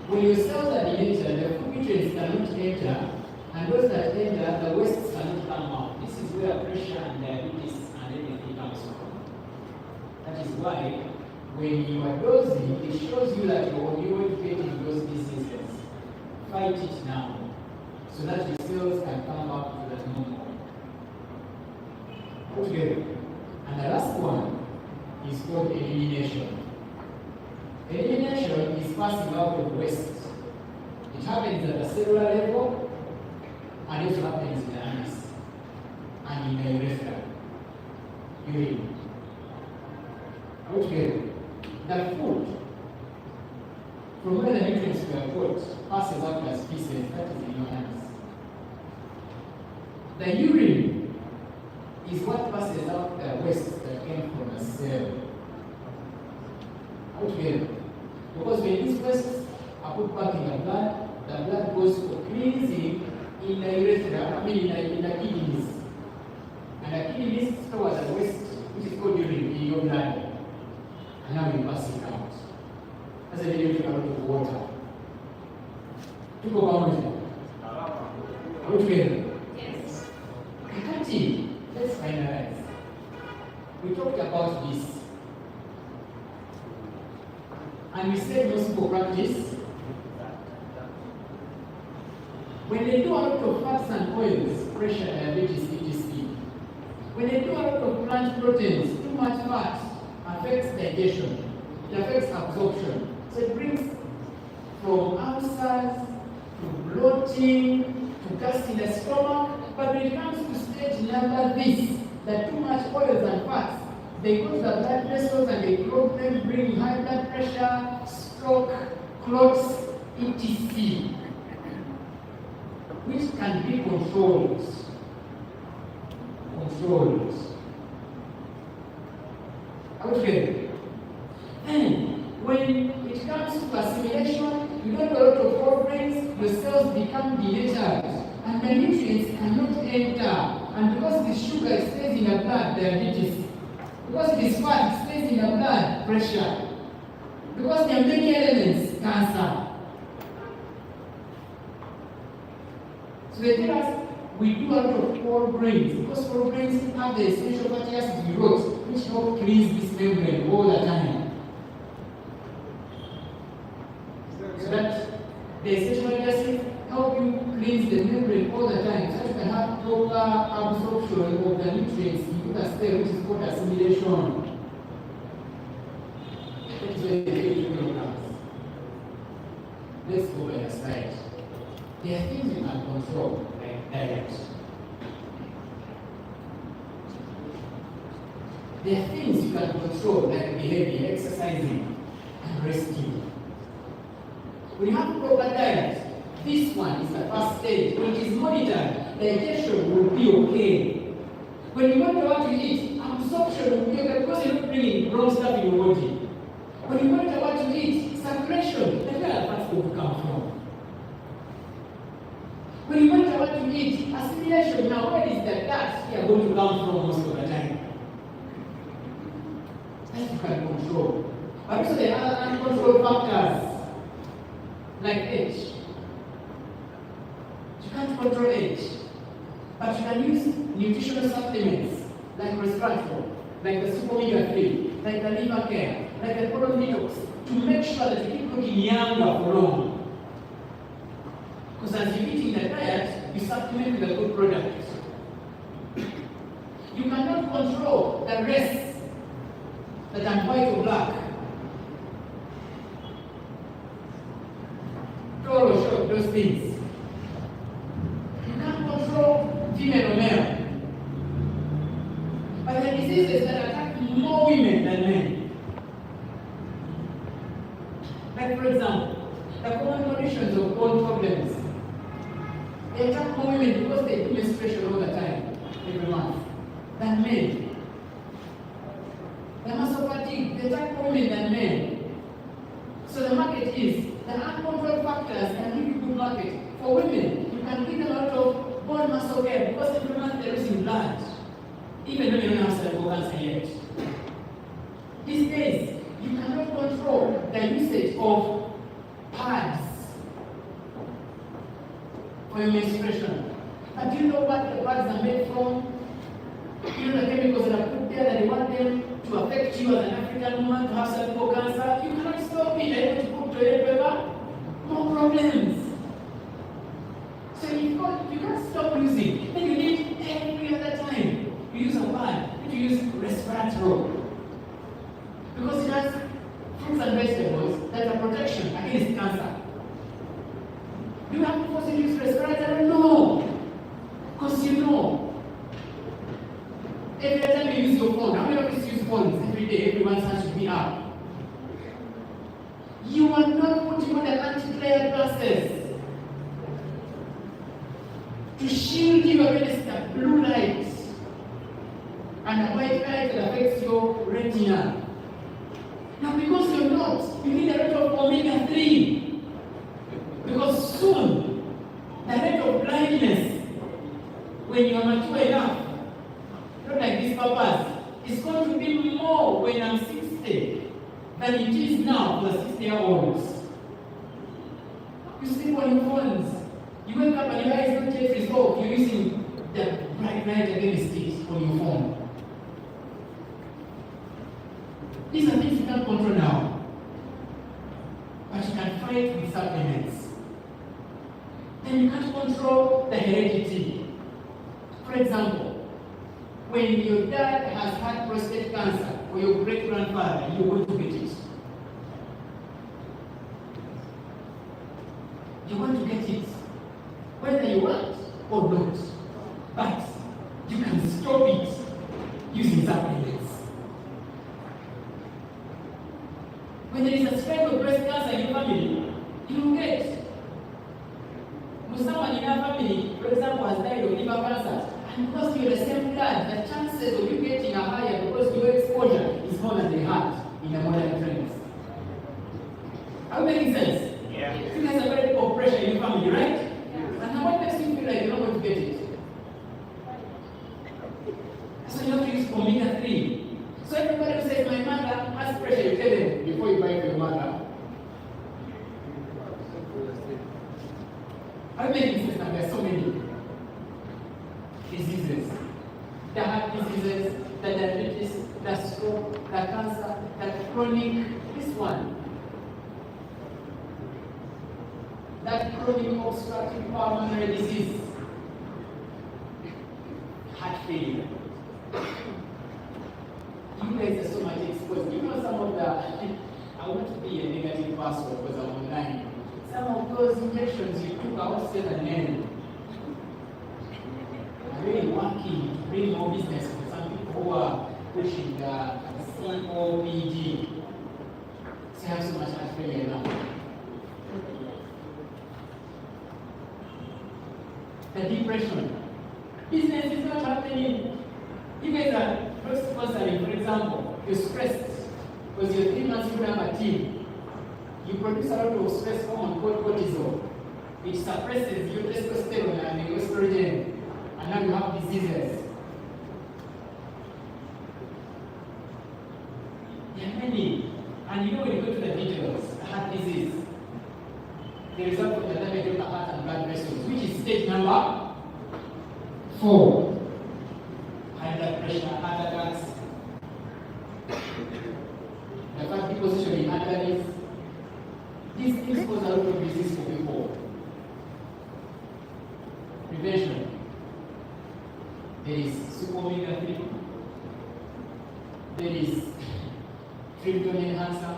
When your cells are deleted, the food nutrients cannot enter, and those that enter, the wastes cannot come out. This is where pressure and diabetes and everything comes from. That is why when you are dosing, it shows you that you're on your way to getting those diseases. Fight it now, so that your cells can come back to the normal. Okay. And the last one is called elimination. Elimination is passing out of waste. It happens at the cellular level, and it also happens in the anus and in the urethra, urine. Okay. The food, from where the nutrients were put, passes out as feces, that is in your anus. The urine is what passes out the waste that came from the cell. Okay. Because when these wastes are put back in the blood goes for cleansing in the urethra, in the kidneys. And the kidneys store the waste, which is called urine, in your blood. And now you pass it out. That's a little bit out of water. To go on with it. Are we together? Yes. Kakati, let's finalize. We talked about this. And we said no simple practice. When they do a lot of fats and oils, pressure, diabetes, etc. When they do a lot of plant proteins, too much fat affects digestion. It affects absorption. So it brings from ulcers to bloating to gas in the stomach. But when it comes to stage number this, that too much oils and fats, they go to the blood vessels and they clog them, bring high blood pressure, stroke, clots, etc. Which can be controlled. Okay. And when it comes to assimilation got a lot of whole grains, your cells become denatured, and the nutrients cannot enter. And because the sugar it stays in the blood, diabetes. Because it is fat, it stays in the blood, pressure. Because there are many elements, cancer. So they tell us we do a lot of whole grains, because whole grains have the essential fatty acids we wrote, which help cleanse this membrane all the time. So that the essential fatty acids help you cleanse the membrane all the time, so that you can have proper absorption of the nutrients in the cell, which is called assimilation. That is where the nutrient comes. Let's go by the slide. There are things you can control, like diet. There are things you can control, like behavior, exercising, and resting. When you have proper diet, this one is the first stage. When it is monitored, digestion will be okay. When you monitor what you eat, absorption will be okay because you're not bringing wrong stuff in your body. When you monitor what you eat, circulation, that's where the fats will come from. When you monitor what you eat, assimilation, now where is the gut you are going to come from most of the time? That you can control. But also there are other uncontrolled factors, like age. You can't control age, but you can use nutritional supplements, like resveratrol, like the super omega-3, like the liver care, like the colon detox, to make sure that you keep looking younger for long. Because as you're eating the diet, you supplement with a good product. You cannot control the rest that I'm white or black. Tall or short, those things. You can't control female or male. But the diseases that attack more women than men. Like, for example, the common conditions of bone problems. They attack more women because they do menstruation all the time, every month, than men. The muscle fatigue, they attack more women than men. So the market is, the uncontrolled factors can give you good market. For women, you can give them a lot of bone muscle care because every month they're losing blood. Even though you don't have cervical cancer yet. These days, you cannot control the usage of pads for your menstruation. But do you know what the pads are made from? You know the chemicals that are put there that they want them to affect you as an African woman to have cervical cancer? You cannot stop it. Are you going to put toilet paper? No problems. So you can't stop using. Then you need every other time. You use a pad, you use resveratrol. Because it has fruits and vegetables that are protection against cancer. Do you have to force you to use resveratrol? No. Because you know. Every time you use your phone, how many of us use phones every day? Everyone's hand should be up. You are not putting on the anti-glare glasses to shield you against the blue light and the white light that affects your retina. Now, because you're not, you need a lot of omega-3. Because soon, the rate of blindness, when you are mature enough, not like these papas, is going to be more when I'm 60 than it is now for the 60-year-olds. You sleep on your phones. You wake up and your eyes don't yet resolve. You're using the bright light against it on your phone. These are things you can't control now. But you can fight with supplements. Then you can't control the heredity. For example, when your dad has had prostate cancer, or your great-grandfather, you're going to get it. You want to get it, whether you want or not. But you can stop it using supplements. When there is a spread of breast cancer in your family, you will get. When someone in your family, for example, has died of liver cancer, and because you're the same blood, the chances of you getting are higher because your exposure is more than they had in the modern trends. Are we making sense? Yeah. You guys get it. So you have to use omega-3. So everybody who says, my mother has pressure, you tell them before you buy for your mother. I'm making sense now, there are so many diseases. The heart diseases, the diabetes, the stroke, the cancer, the chronic, this one. That chronic obstructive pulmonary disease. Heart failure. You guys are so much exposed. You know some of the, I want to be a negative person because I'm online. Some of those injections you took, I won't say the name, are really working to bring more business for some people who are pushing the COPD. So I have so much heart failure now. The depression. Business is not happening. You guys are not sponsoring, for example, you're stressed because you're 3 months you have a team. You produce a lot of stress hormone called cortisol. It suppresses your testosterone and your estrogen, and now you have diseases. There are many. And you know when you go to the details, heart disease, the result of the damage of the heart and blood vessels, which is stage number 4. High blood pressure, heart attacks, the fat deposition in arteries. These things cause a lot of disease for people. Prevention. There is super omega-3. There is tryptophan enhancer.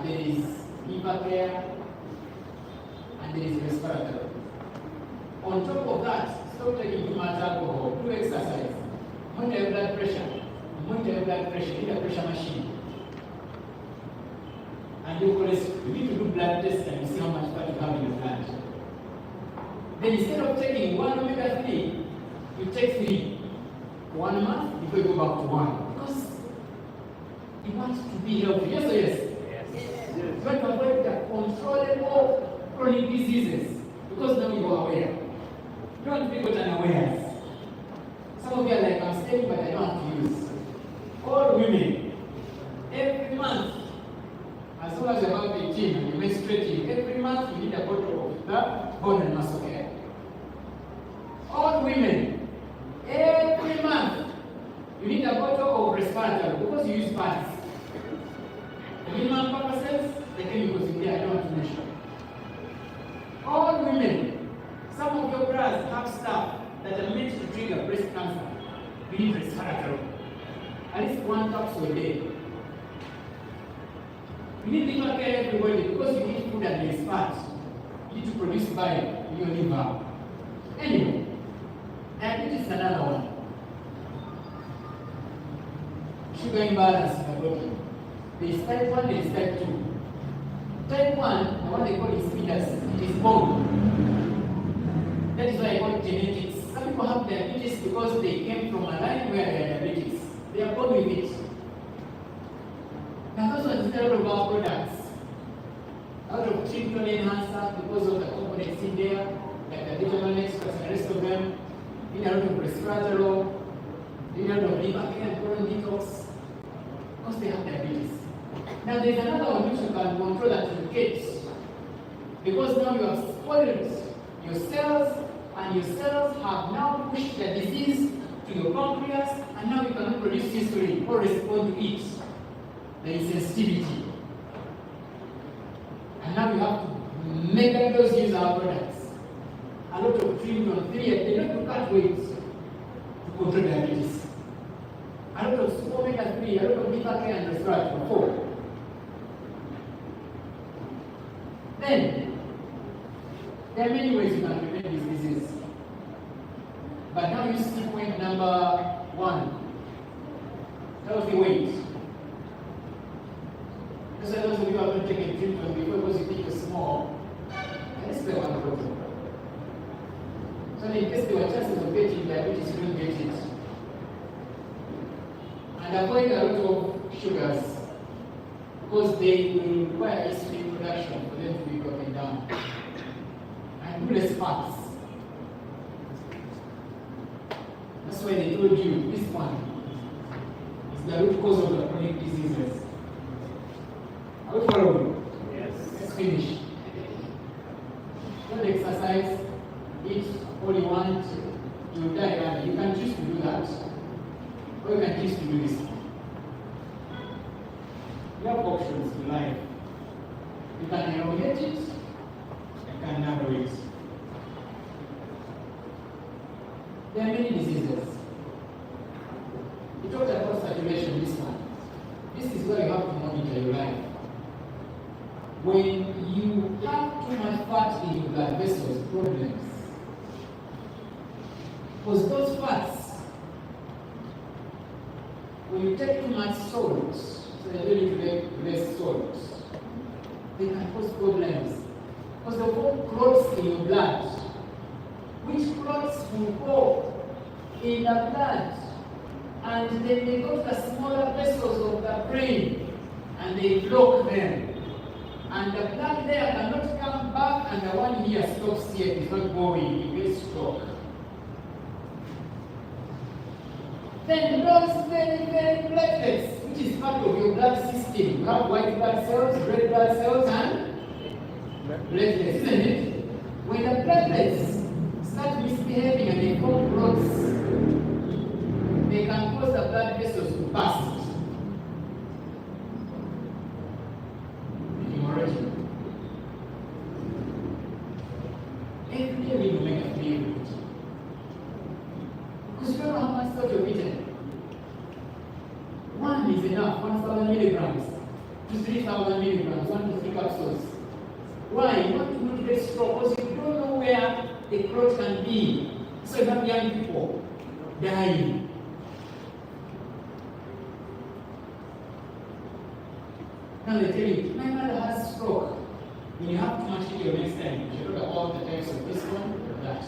There is liver care. And there is resveratrol. On top of that, stop taking too much alcohol, do exercise, monitor your blood pressure, need a pressure machine. And you need to do blood tests and see how much fat you have in your blood. Then instead of taking 1 omega-3, you take 3 for 1 month before you go back to 1. Because you want to be healthy. Yes or yes? Yes. You want to avoid the controllable chronic diseases because now you are aware. You don't want to be got unawares. Some of you are like, I'm steady, but I don't have to use. All women, every month, as long as you're about 18 and you're menstruating, every month you need a bottle of the bone and muscle care. All women, every month, you need a bottle of resveratrol because you use pads. The minimum purposes, the chemicals in there, I don't want to mention. All women, some of your bras have stuff that are meant to trigger breast cancer. You need resveratrol. At least 1 capsule a day. You need liver care everybody because you eat food and there is fat. You need to produce bile in your liver. Anyway, diabetes is another one. Sugar imbalance in the body. There is type 1, there is type 2. Type 1, the one they call insipidus, it is born. That is why I call it genetics. Some people have diabetes because they came from a line where they are diabetes. They are born with it. Now those ones are a lot of our products. A lot of tryptophan enhancer because of the components in there, like the Vitamax, and the rest of them. In a lot of resveratrol, in a lot of liver care and colon detox, because they have diabetes. Now there's another one which you can control that you get. Because now you have spoiled your cells, and your cells have now pushed the disease to your pancreas, and now you cannot produce insulin or respond to it. There is sensitivity. And now you have to make those use our products. A lot of treatment on 3, they don't cut weight to control diabetes. A lot of omega-3, a lot of liver care and resveratrol, 4. Then, there are many ways you can prevent this disease. But now you see point number 1. Healthy weight. Those are those of you who have not taken treatment before because you think you're small. And this is the one problem. So in case there were chances of getting diabetes, you don't get it. And avoid a lot of sugars because they will require insulin production for them to be broken down. And do less fats. why they told you this one is the root cause of the chronic diseases. Are we following? Yes. Let's finish. Don't exercise, eat all you want, you die early. You can choose to do that, or you can choose to do this one. You have options in life. You can elongate it, you can narrow it. There are many diseases. We talked about saturation this one. This is where you have to monitor your life. When you have too much fat in your blood vessels, problems. Because those fats, when you take too much salt, so they really take less salt, they can cause problems. Because they form clots in your blood, which clots will go in the blood, and then they go to the smaller vessels of the brain, and they block them. And the blood there cannot come back, and the one here stops here, it's not going, it gets stuck. Then those very platelets, which is part of your blood system. You have white blood cells, red blood cells, and platelets, isn't it? When the platelets start misbehaving and they form clots, they can cause the blood vessels to burst. Hemorrhage. Every day we make a meal. Because you don't know how much salt you've eaten. One is enough, 1,000 milligrams to 3,000 milligrams, 1 to 3 capsules. Why? You want to not get stroke because you don't know where the clot can be. So you have young people dying. Now they tell you, my mother has stroke. When you have too much video next time, you should look at all the types of this one or that.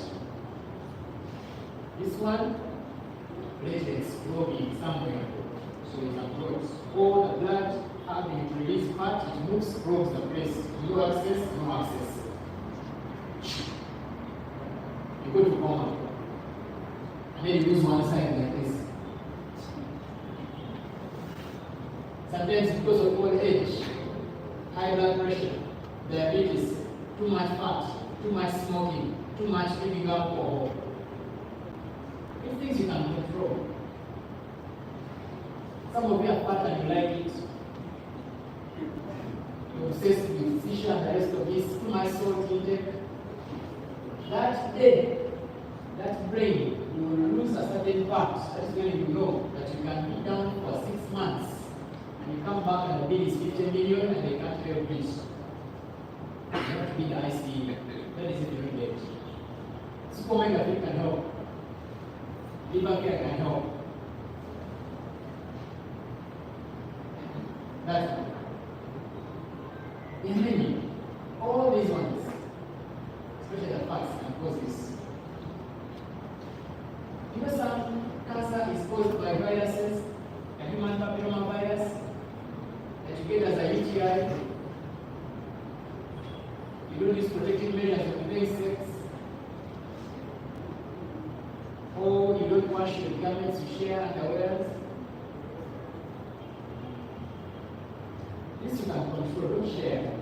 This one, platelets growing somewhere, so it can clot. Or the blood having released fat, it moves, probes the place. No access, no access. You go to coma, and then you lose one side like this. Sometimes because of old age, high blood pressure, diabetes, too much fat, too much smoking, too much giving alcohol. These things you can control. Some of you are fat and you like it. You're obsessed with fish and the rest of this, too much salt intake. That day, that brain, you will lose a certain part. That's when you know that you can be down for 6 months. And you come back and the bill is 50 million and they can't help it. You have to be in the ICU. That is it you get. Supermega Fit can help. Liver care can help. That's one. In many, all these ones, especially the fats, can cause this. You know some cancer is caused by viruses, a human papillomavirus, that you get as a UTI. You don't use protective measures of having sex, or you don't wash your garments, you share underwears. This you can control, don't share.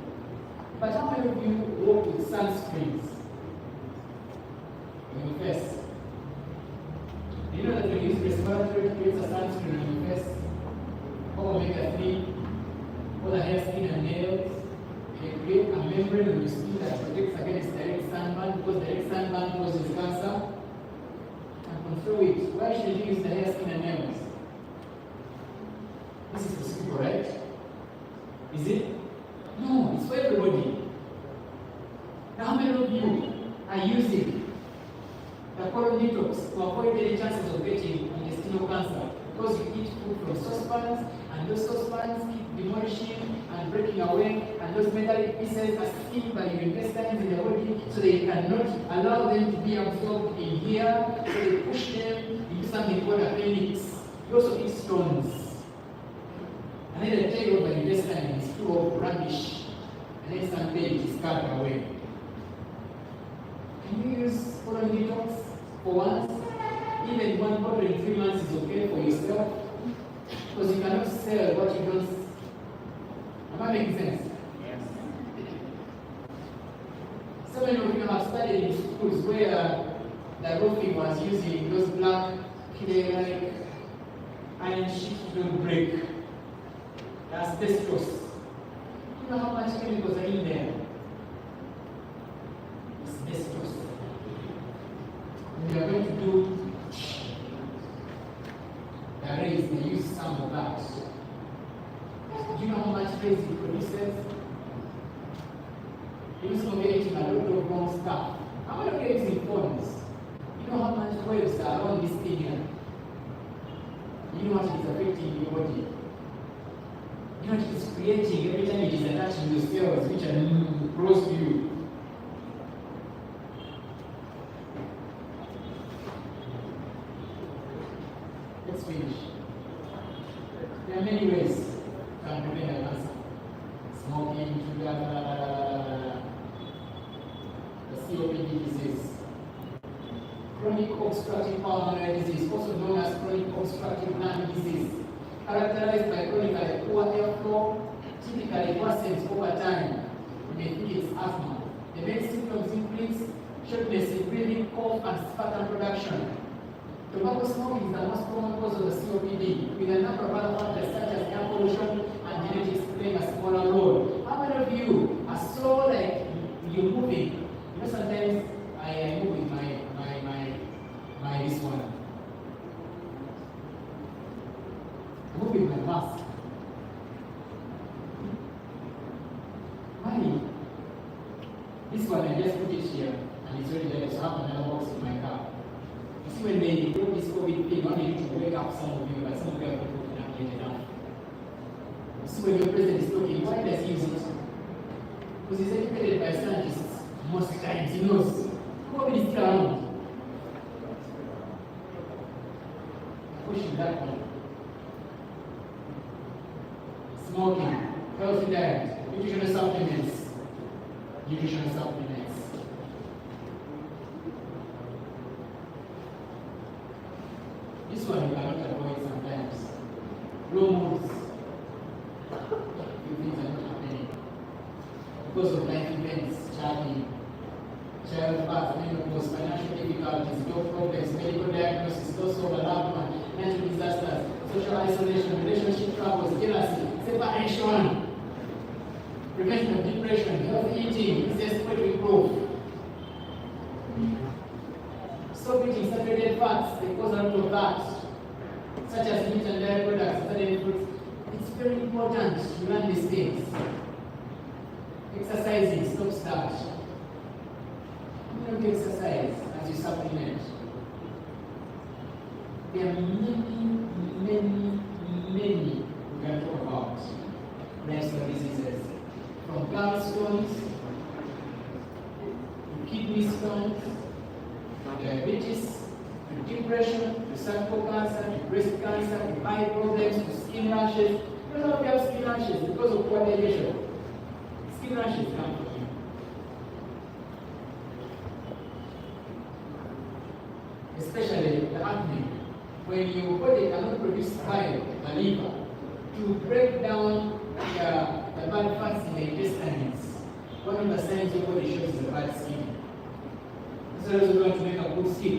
But how many of you work with sunscreens on your face? You know that when you use respiratory creates a sunscreen on your face, or omega-3, or the hair, skin, and nails. They create a membrane on your skin that protects against direct sunburn, because direct sunburn causes cancer. And control it. Why should you use the hair, skin, and nails? This is for people, right? Is it? No, it's for everybody. Now, how many of you are using the colon detox to avoid any chances of getting intestinal cancer? Because you eat food from saucepans, and those saucepans keep demolishing and breaking away, and those metallic pieces are skipped by your intestines in the body, so they cannot allow them to be absorbed in here, so they push them into something called appendix. You also eat stones. And then the tail of the intestine is full of rubbish, and then someday it is cut away. Can you use colon detox for once? even one bottle in 3 months is okay for yourself, because you cannot sell what you don't. Am I making sense? Yes. So many of you have studied in schools where the roofing was using those black clay like iron sheets to don't break. The asbestos. You know how much chemicals are in there? Asbestos. We are going to do the raise, they use some of that. Do you know how much raise it produces? It is creating a lot of wrong stuff. How many of you using phones? You know how much waves are around this thing here? You know what it is affecting your body? You know what it is creating every time it is attaching to cells which are close to you. Let's finish. There are many ways to prevent a cancer. Smoking, sugar, the COPD disease. Chronic obstructive pulmonary disease, also known as chronic obstructive lung disease, characterized by chronically poor airflow, typically worsens over time. You may think it's asthma. The main symptoms include shortness in breathing, cough, and sputum production. Tobacco smoking is the most common cause of the COPD, with a number of other factors such as air pollution and genetics playing a smaller role. How many of you are so like you're moving? You know, sometimes I move with my this one. I move with my mask. Why? This one I just put it here and it's already there, so I have another box in my car. You see, when they do this COVID thing, I need to wake up some of you, but some of you are not looking up yet enough. You see, when your president is talking, why does he use it? Because he's educated by scientists most times. He knows COVID is still around. Pushing that one. Smoking, healthy diet, nutritional supplements. Nutritional supplements. This one you cannot avoid sometimes. Low moods. Few things are not happening. Because of life events, childbirth, menopause, financial difficulties, job problems, medical diagnosis, loss of a loved one, natural disasters, social isolation, relationship troubles, jealousy, separation, prevention of depression, healthy eating, incest, weight to improve. Stop eating saturated fats, they cause a lot of that, such as meat and dairy products, certain fruits. It's very important to learn these things. Exercising stops that. You don't exercise as you supplement. There are many we can talk about lifestyle diseases. From gallstones, to kidney stones, to diabetes, to depression, to cervical cancer, to breast cancer, to eye problems, to skin rashes. You know, we have skin rashes because of poor digestion. Skin rashes come from you. Especially the acne. When your body cannot produce bile, the liver, to break down the bad fats in the intestines, one of the signs your body shows is the bad skin. So we want to make a good skin.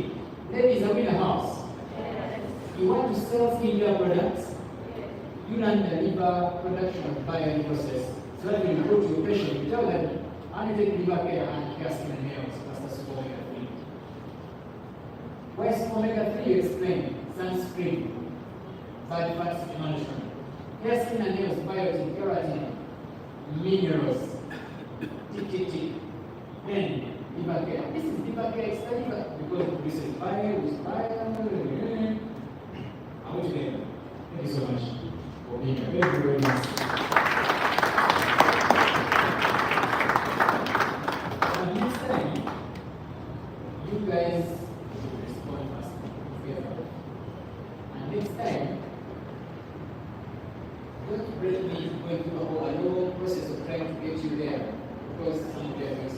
Ladies, are we in a house? You want to sell skincare products? You learn the liver production bile process. So that when you go to your patient, you tell them, I need to take liver care and care skin and nails. That's the super omega-3. Why is omega-3? You explain. Sunscreen, bad fats emulsion, hair, skin and nails, biotin, keratin, minerals, tick. Then liver care. This is liver care extra liver because it produces bile, with bile. I want to thank you so much for being here. Very nice. And next time, you guys respond fast. And next time, don't really be going through a long process of trying to get you there because some of you are going to